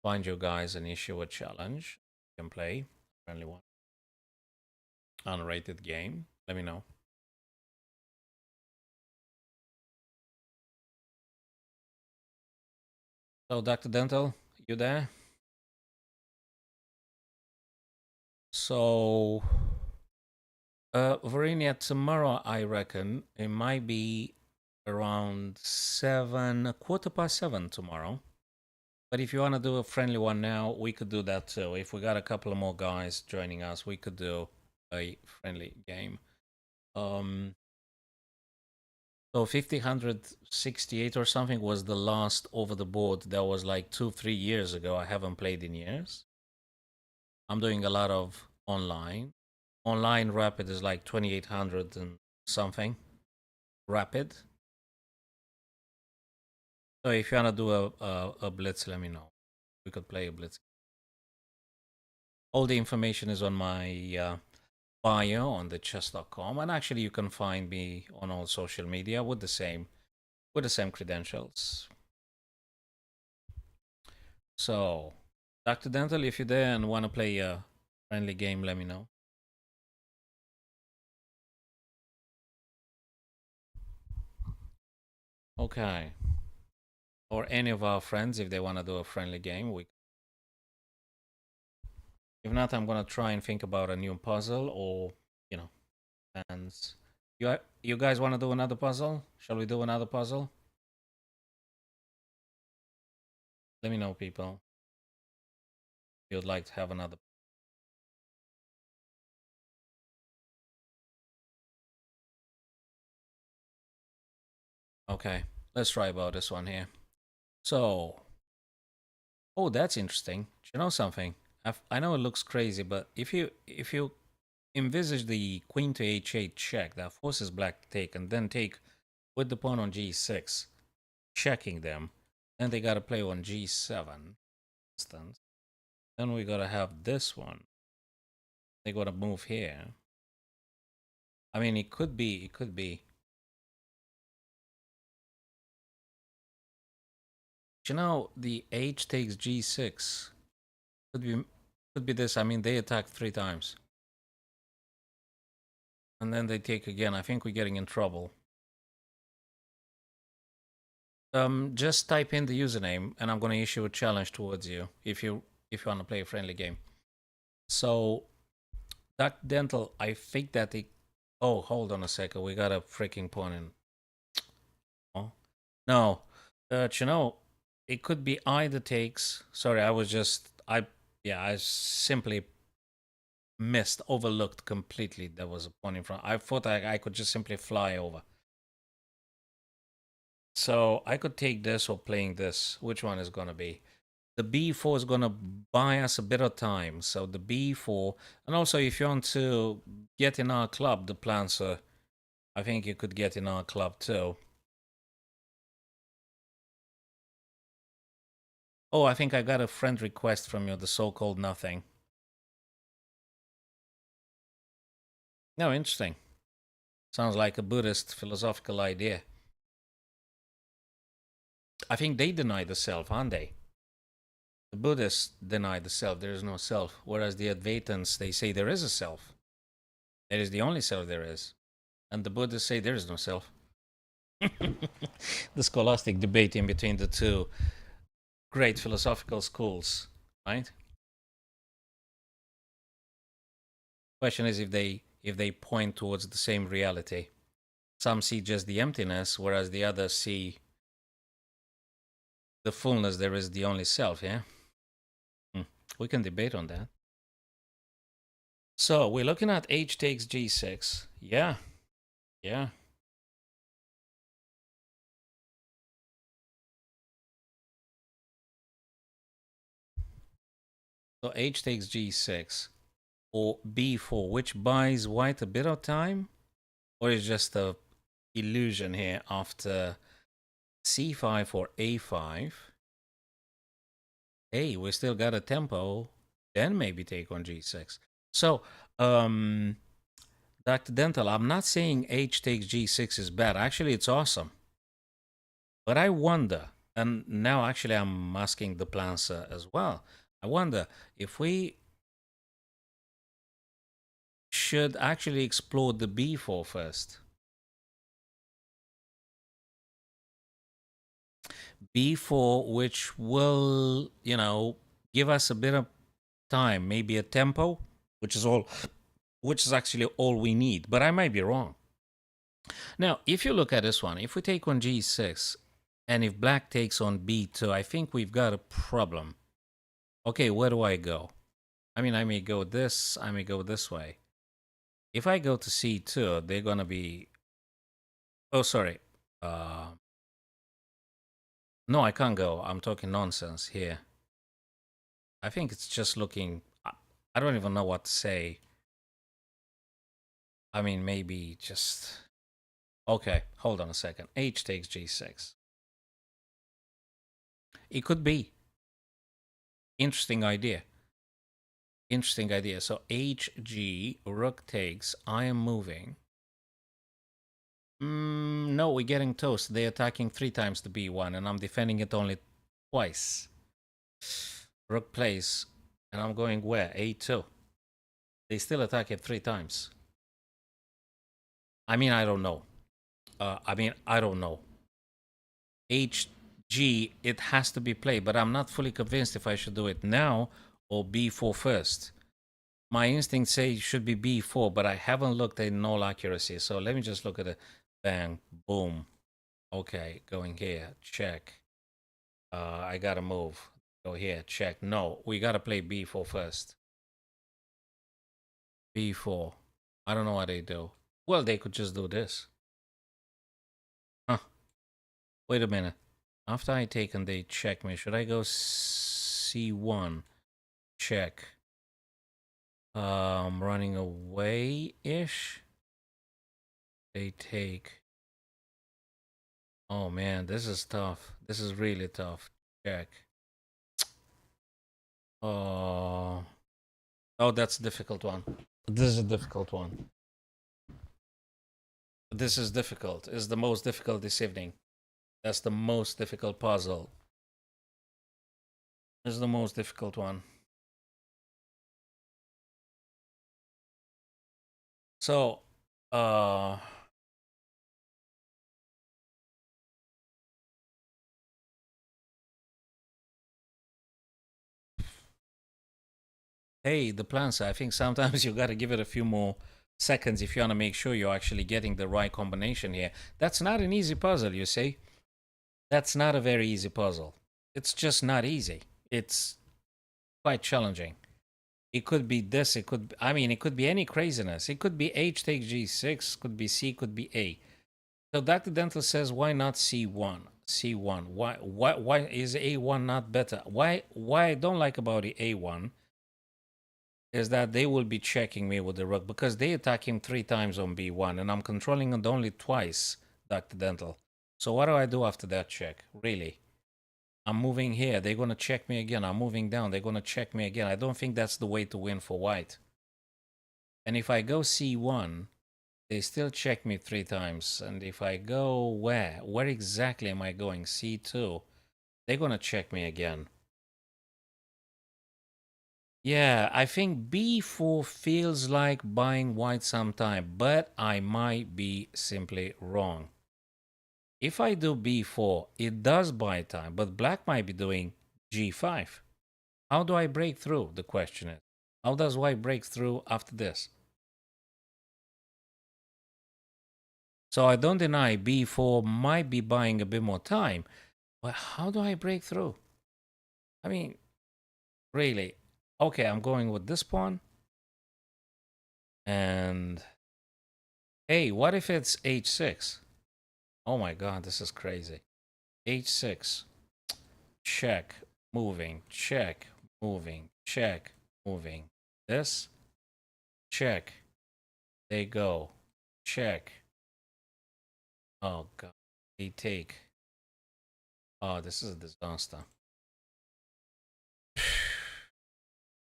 Find you guys an issue or challenge. You can play friendly one. Unrated game. Let me know. So, Dr. Dental, you there? So, Varinia, tomorrow I reckon it might be around 7, a quarter past 7 tomorrow. But if you want to do a friendly one now, we could do that too. If we got a couple of more guys joining us, we could do a friendly game. So 5068 or something was the last over the board. That was like 2-3 years ago. I haven't played in years. I'm doing a lot of online. Online rapid is like 2800 and something. Rapid. So if you wanna do a blitz, let me know. We could play a blitz. All the information is on my bio on the chess.com, and actually you can find me on all social media with the same credentials. So, Dr. Dental, if you're there and want to play a friendly game, let me know. Okay. Or any of our friends, if they want to do a friendly game, we. If not, I'm gonna try and think about a new puzzle, or you know, and you guys want to do another puzzle? Shall we do another puzzle? Let me know, people. If you'd like to have another. Okay, let's try about this one here. So, oh, that's interesting. Do you know something? I know it looks crazy, but if you envisage the queen to h8 check that forces black to take, and then take with the pawn on g6, checking them. Then they gotta play on g7, instance. Then we gotta have this one. They gotta move here. I mean, it could be, it could be. You know, the h takes g6 could be this. I mean, they attack 3 times. And then they take again. I think we're getting in trouble. Just type in the username and I'm going to issue a challenge towards you if you want to play a friendly game. So Duck Dental, I think that it. Oh, hold on a second. We got a freaking pawn in. Oh no, you know, it could be either takes. Sorry, I simply missed, overlooked completely. There was a pawn in front. I thought I could just simply fly over. So I could take this or playing this. Which one is gonna be? The b4 is gonna buy us a bit of time. So the b4, and also if you want to get in our club, the plans are. I think you could get in our club too. Oh, I think I got a friend request from you, the so-called nothing. No, interesting. Sounds like a Buddhist philosophical idea. I think they deny the self, aren't they? The Buddhists deny the self. There is no self. Whereas the Advaitins, they say there is a self. That is the only self there is. And the Buddhists say there is no self. The scholastic debate in between the two great philosophical schools, right? Question is if they point towards the same reality. Some see just the emptiness, whereas the others see the fullness. There is the only self, yeah? We can debate on that. So we're looking at h takes g6. Yeah. So h takes g6 or b4, which buys white a bit of time, or is just a illusion here after c5 or a5. Hey, we still got a tempo. Then maybe take on g6. So, Dr. Dental, I'm not saying h takes g6 is bad. Actually, it's awesome. But I wonder, and now actually I'm asking the plancer as well. I wonder if we should actually explore the b4 first. b4, which will, give us a bit of time, maybe a tempo, which is actually all we need. But I might be wrong. Now, if you look at this one, if we take on g6, and if black takes on b2, I think we've got a problem. Okay, where do I go? I mean, I may go this way. If I go to c2, they're gonna be. Oh, sorry. No, I can't go. I'm talking nonsense here. I think it's just looking. I don't even know what to say. I mean, maybe just. Okay, hold on a second. H takes g6. It could be. Interesting idea. Interesting idea. So hg, rook takes. I am moving. No, we're getting toast. They're attacking 3 times the b1, and I'm defending it only twice. Rook plays, and I'm going where? a2. They still attack it 3 times. I mean, I don't know. I don't know. HG, it has to be played, but I'm not fully convinced if I should do it now or b4 first. My instincts say it should be b4, but I haven't looked at all accuracy. So let me just look at it. Bang, boom. Okay, going here, check. I gotta move. Go here, check. No, we gotta play b4 first. b4. I don't know what they do. Well, they could just do this. Huh. Wait a minute. After I take and they check me, should I go c1? Check. Running away-ish. They take. Oh man, this is tough. This is really tough. Check. Oh, oh, that's a difficult one. This is a difficult one. This is difficult. It's the most difficult this evening. That's the most difficult puzzle. This is the most difficult one. So, hey, the plans. I think sometimes you got to give it a few more seconds if you want to make sure you're actually getting the right combination here. That's not an easy puzzle, you see. That's not a very easy puzzle. It's just not easy. It's quite challenging. It could be this. It could. I mean, it could be any craziness. It could be H takes G6. Could be C. Could be A. So Dr. Dental says, why not C1? C1. Why is A1 not better? Why I don't like about the A1 is that they will be checking me with the rook because they attack him 3 times on B1 and I'm controlling it only twice, Dr. Dental. So what do I do after that check? Really? I'm moving here. They're going to check me again. I'm moving down. They're going to check me again. I don't think that's the way to win for white. And if I go C1, they still check me 3 times. And if I go where? Where exactly am I going? C2. They're going to check me again. Yeah, I think B4 feels like buying white sometime, but I might be simply wrong. If I do B4, it does buy time, but black might be doing G5. How do I break through? The question is. How does white break through after this? So I don't deny B4 might be buying a bit more time, but how do I break through? I mean, really? Okay, I'm going with this pawn. And hey, what if it's H6? Oh my god, this is crazy. H6. Check, moving, check, moving, check, moving. This, check. They go. Check. Oh god. They take. Oh, this is a disaster.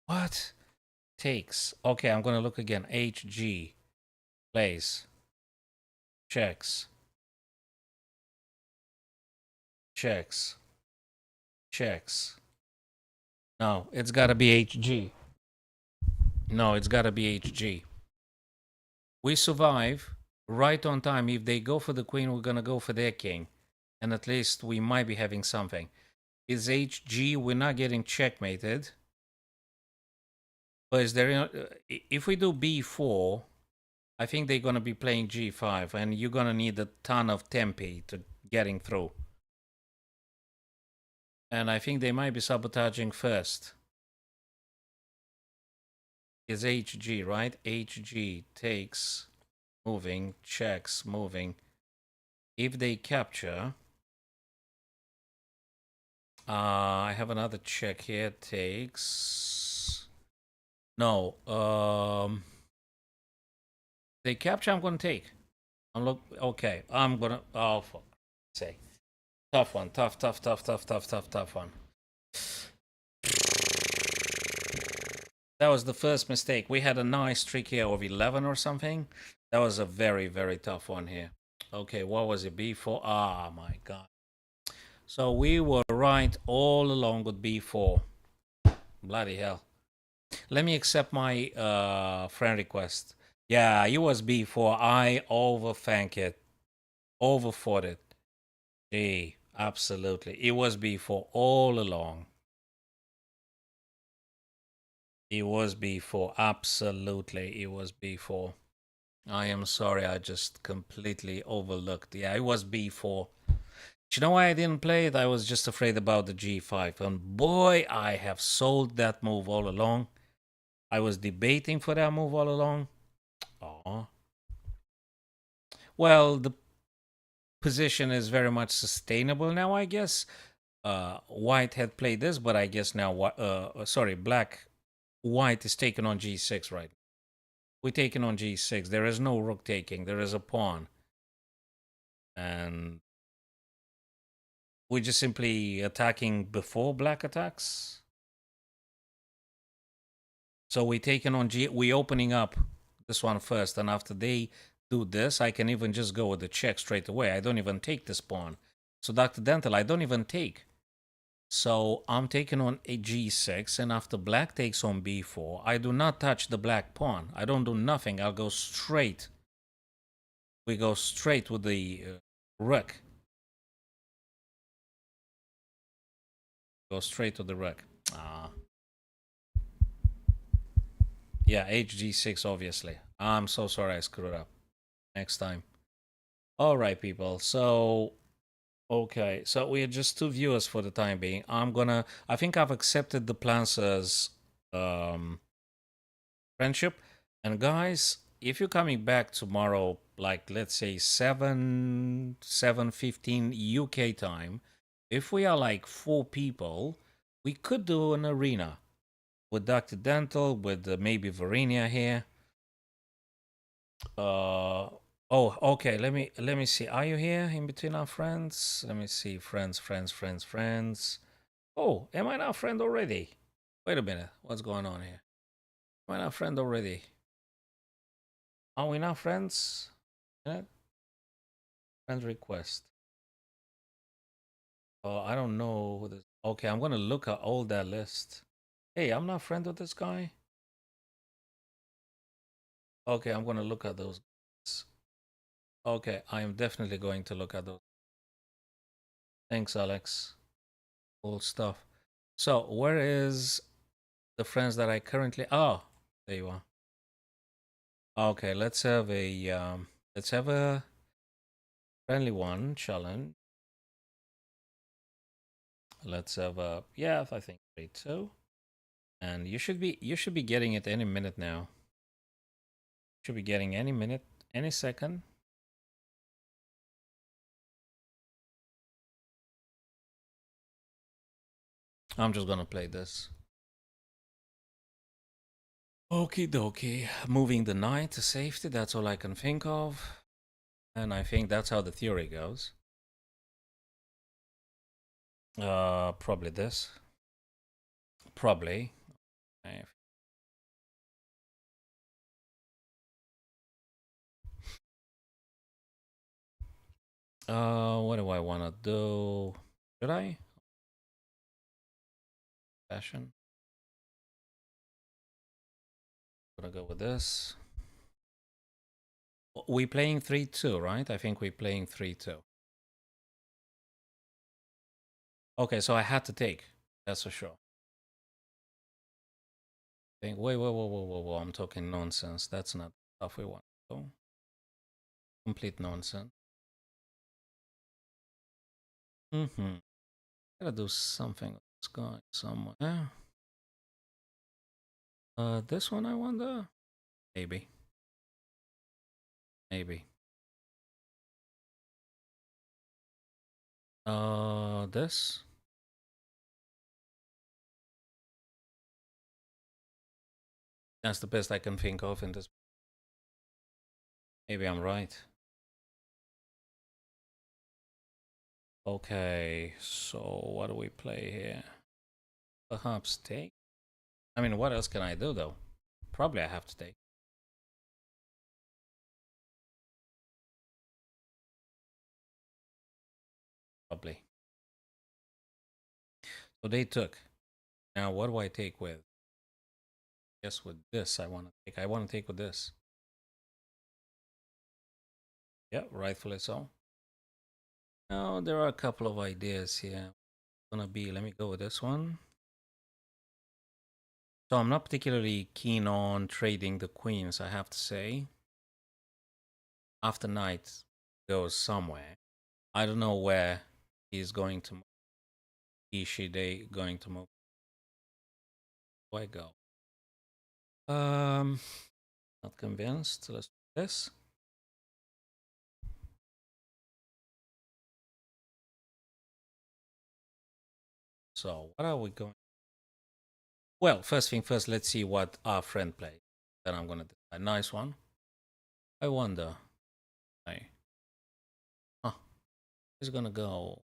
What? Takes. Okay, I'm gonna look again. HG. Plays. Checks. Checks. Checks. No, it's gotta be HG. No, it's gotta be HG. We survive right on time. If they go for the queen, we're gonna go for their king. And at least we might be having something. Is HG, we're not getting checkmated. But is there, if we do B4, I think they're gonna be playing G5 and you're gonna need a ton of tempi to getting through. And I think they might be sabotaging first. Is HG, right? HG takes, moving, checks, moving. If they capture, I have another check here. Takes. No. They capture. I'm gonna take. I'm look. Okay. I'm gonna. Oh, fuck. Say. Tough one. Tough one. That was the first mistake. We had a nice streak here of 11 or something. That was a very, very tough one here. Okay, what was it? B4. Ah, my God. So we were right all along with B4. Bloody hell. Let me accept my friend request. Yeah, it was B4. I overthank it. Overfought it. Gee, absolutely. It was B4 all along. It was B4. Absolutely, it was B4. I am sorry, I just completely overlooked. Yeah, it was B4. You know why I didn't play it? I was just afraid about the G5. And boy, I have sold that move all along. I was debating for that move all along. Oh. Well, the position is very much sustainable now, I guess. White had played this, but I guess now, sorry, black white is taking on g6 right now. We're taking on g6. There is no rook taking. There is a pawn. And we're just simply attacking before black attacks. So we're taking on G. We're opening up this one first. And after they do this, I can even just go with the check straight away. I don't even take this pawn. So Dr. Dental, I don't even take. So I'm taking on a g6, and after black takes on b4, I do not touch the black pawn. I don't do nothing. I'll go straight. We go straight with the rook. Go straight to the rook. Ah. Yeah, hg6, obviously. I'm so sorry I screwed up. Next time. All right, people. So, okay. So we are just two viewers for the time being. I think I've accepted the Plancer's friendship. And guys, if you're coming back tomorrow, like let's say 7:15 UK time, if we are like 4 people, we could do an arena with Dr. Dental, with maybe Varinia here. Oh, okay. Let me see. Are you here in between our friends? Let me see. Friends. Oh, am I now friend already? Wait a minute. What's going on here? Am I now friend already? Are we now friends? Yeah. Friend request. Oh, I don't know who this. Okay, I'm gonna look at all that list. Hey, I'm not friend with this guy. Okay, I'm gonna look at those. Okay, I am definitely going to look at those. Thanks, Alex. Cool stuff. So, where is the friends that I currently? Oh, there you are. Okay, let's have a friendly one challenge. Let's have a yeah, I think 3-2. And you should be getting it any minute now. Should be getting any minute, any second. I'm just gonna play this. Okie dokie. Moving the knight to safety, that's all I can think of. And I think that's how the theory goes. Probably this. Probably. What do I want to do? Should I? Fashion. Gonna go with this. We playing 3-2, right? I think we're playing 3-2. Okay, so I had to take. That's for sure. Think, wait, whoa. I'm talking nonsense. That's not stuff we want to do. Complete nonsense. Mm-hmm. Gotta do something with this guy somewhere. This one I wonder? Maybe. Maybe. This? That's the best I can think of in this. Maybe I'm right. Okay, so what do we play here? Perhaps take? I mean, what else can I do though? Probably I have to take. Probably. So they took. Now what do I take with? Guess with this I want to take. I want to take with this. Yeah, rightfully so. Now there are a couple of ideas here. Gonna be, let me go with this one. So I'm not particularly keen on trading the queens, I have to say. After knight goes somewhere. I don't know where he's going to move. They going to move. Where I go? Not convinced. Let's do this. So what are we going? Well, first thing first, let's see what our friend plays. Then I'm gonna decide. Nice one. I wonder. Hey. Huh. He's gonna go.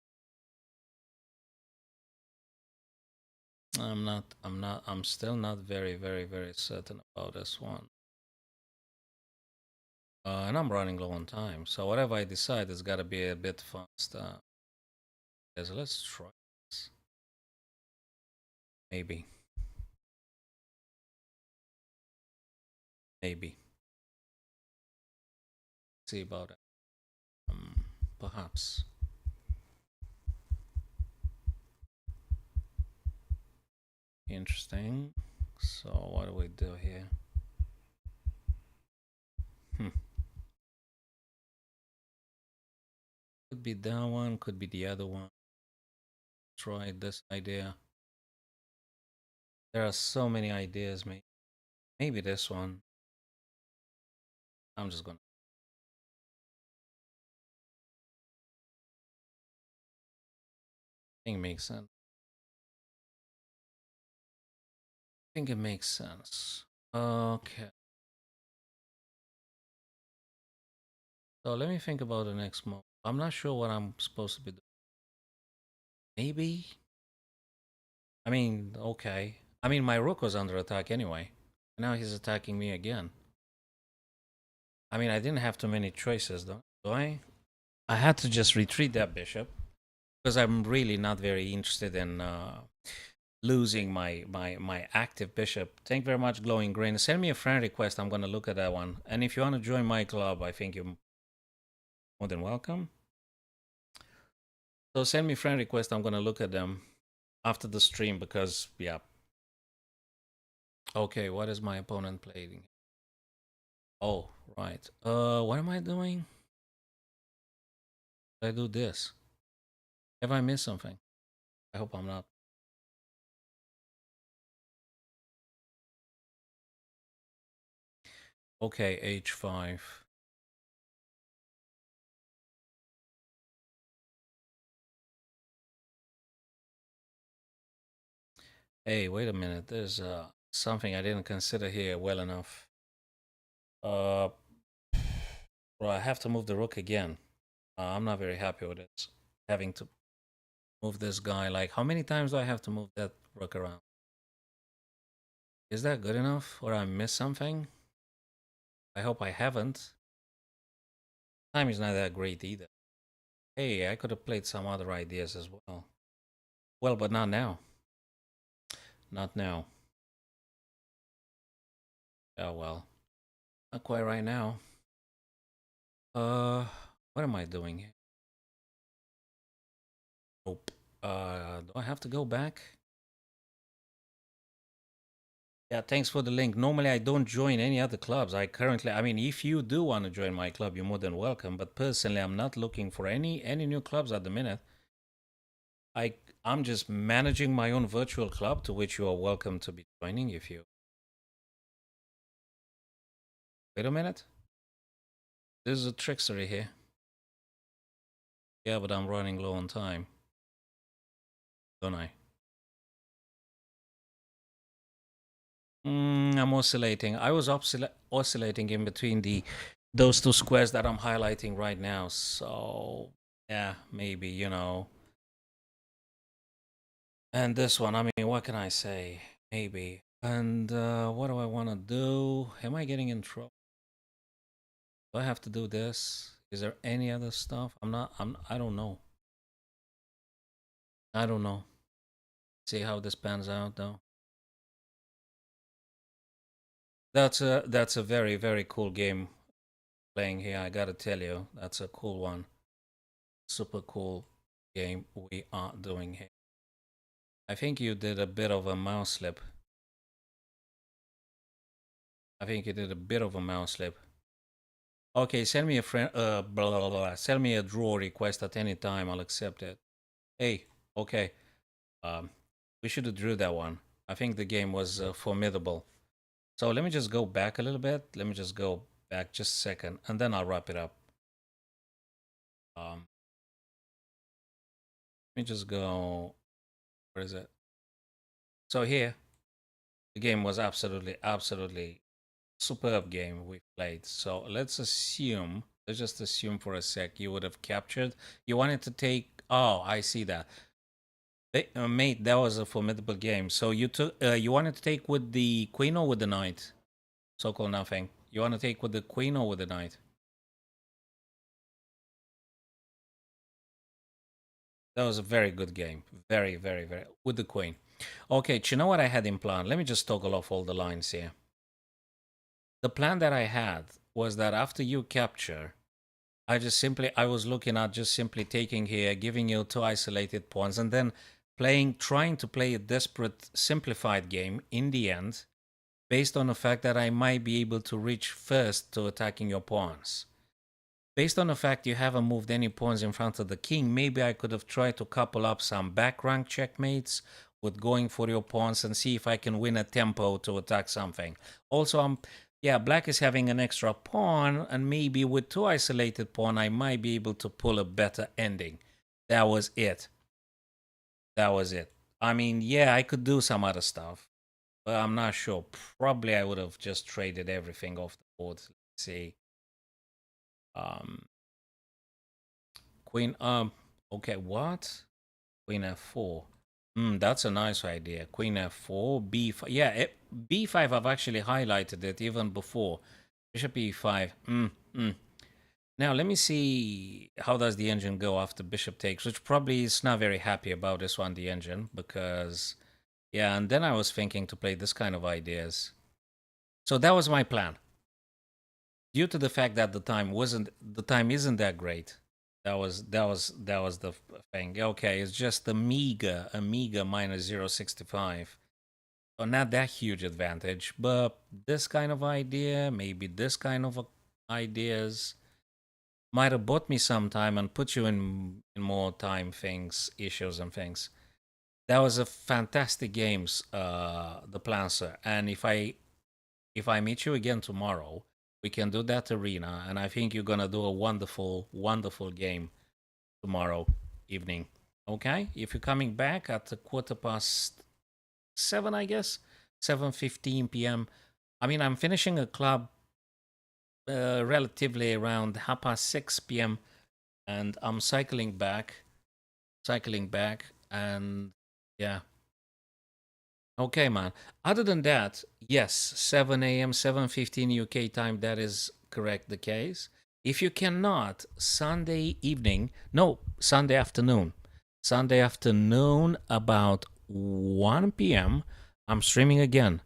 I'm still not very certain about this one. And I'm running low on time, so whatever I decide has got to be a bit fast. So let's try this. Maybe. Maybe. See about it. Perhaps. Interesting. So what do we do here? Hmm. Could be that one, could be the other one. Try this idea. There are so many ideas, mate. Maybe this one. I'm just gonna think it makes sense. I think it makes sense. Okay. So let me think about the next move. I'm not sure what I'm supposed to be doing. Maybe. I mean, okay. I mean, my rook was under attack anyway. Now he's attacking me again. I mean, I didn't have too many choices, though. Do I? I had to just retreat that bishop because I'm really not very interested in losing my active bishop. Thank you very much, Glowing Green. Send me a friend request. I'm gonna look at that one. And if you want to join my club, I think you're more than welcome. So send me friend request. I'm gonna look at them after the stream because yeah. Okay, what is my opponent playing? Oh, right. What am I doing? Did I do this? Have I missed something? I hope I'm not. Okay, H5. Hey, wait a minute. There's something I didn't consider here well enough. Well, I have to move the rook again. I'm not very happy with it. Having to move this guy. Like, how many times do I have to move that rook around? Is that good enough? Or I missed something? I hope I haven't. Time is not that great either. Hey, I could have played some other ideas as well. Well, but not now. Not now. Oh well. Not quite right now. What am I doing here? Nope. Do I have to go back? Yeah, thanks for the link. Normally, I don't join any other clubs. I mean, if you do want to join my club, you're more than welcome. But personally, I'm not looking for any new clubs at the minute. I'm just managing my own virtual club, to which you are welcome to be joining if you. Wait a minute. There's a trickstery here. Yeah, but I'm running low on time, don't I? I'm oscillating. I was oscillating in between those two squares that I'm highlighting right now. So yeah, maybe, you know. And this one, I mean, what can I say? Maybe. And what do I want to do? Am I getting in trouble? Do I have to do this? Is there any other stuff? I don't know. I don't know. See how this pans out though. That's a very cool game playing here. I gotta tell you, that's a cool one. Super cool game we are doing here. I think you did a bit of a mouse slip. I think you did a bit of a mouse slip. Okay, send me a friend. Blah blah blah. Send me a draw request at any time. I'll accept it. Hey, okay. Um, we should have drew that one. I think the game was formidable. So let me just go back a little bit. Let me just go back just a second, and then I'll wrap it up. Let me just go. Where is it? So here, The game was absolutely superb game we played. So let's just assume for a sec you would have captured. You wanted to take. Oh, I see that. Mate, that was a formidable game. So you wanted to take with the queen or with the knight? So called nothing. You want to take with the queen or with the knight? That was a very good game. Very with the queen. Okay, do you know what I had in plan? Let me just toggle off all the lines here. The plan that I had was that after you capture, I was looking at just simply taking here, giving you two isolated pawns, and then trying to play a desperate, simplified game in the end, based on the fact that I might be able to reach first to attacking your pawns. Based on the fact you haven't moved any pawns in front of the king, maybe I could have tried to couple up some back rank checkmates with going for your pawns and see if I can win a tempo to attack something. Also, yeah, black is having an extra pawn, and maybe with two isolated pawn, I might be able to pull a better ending. That was it. That was it. I mean, yeah, I could do some other stuff, but I'm not sure. Probably I would have just traded everything off the board. Let's see. Um, Queen, okay, what? Queen f4. That's a nice idea. Queen f4, b5. Yeah, b5, I've actually highlighted it even before. Bishop e5. Now, let me see how does the engine go after bishop takes, which probably is not very happy about this one, the engine, because, yeah, and then I was thinking to play this kind of ideas. So that was my plan. Due to the fact that the time isn't that great. That was the thing. Okay, it's just a meager minus 0.65. So not that huge advantage, but this kind of idea, maybe this kind of ideas might have bought me some time and put you in more time issues and things. That was a fantastic games, the plan, sir. And if I meet you again tomorrow, we can do that arena, and I think you're gonna do a wonderful game tomorrow evening. Okay, if you're coming back at a 7:15, I guess 7:15 p.m. I mean, I'm finishing a club relatively around 6:30 p.m. and I'm cycling back, and yeah. Okay, man. Other than that, yes, 7 a.m., 7:15 UK time, that is correct the case. If you cannot, Sunday evening, no, Sunday afternoon. Sunday afternoon about 1 p.m., I'm streaming again.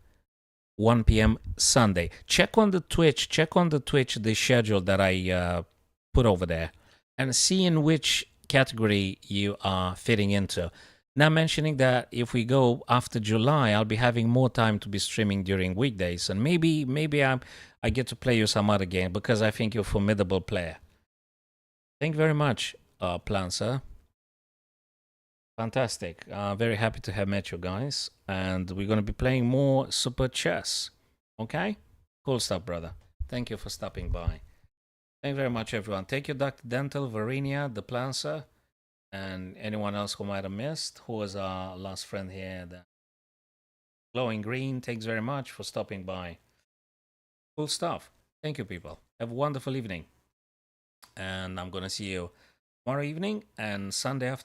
1 p.m. Sunday. Check on the Twitch, the schedule that I put over there, and see in which category you are fitting into. Now, mentioning that if we go after July, I'll be having more time to be streaming during weekdays, and maybe I get to play you some other game because I think you're a formidable player. Thank you very much, Plancer. Fantastic. Very happy to have met you guys, and we're going to be playing more Super Chess. Okay? Cool stuff, brother. Thank you for stopping by. Thank you very much, everyone. Thank you, Dr. Dental, Varinia, the Plancer, and anyone else who might have missed, who was our last friend here. The Glowing Green, thanks very much for stopping by. Cool stuff. Thank you, people. Have a wonderful evening. And I'm going to see you tomorrow evening and Sunday afternoon.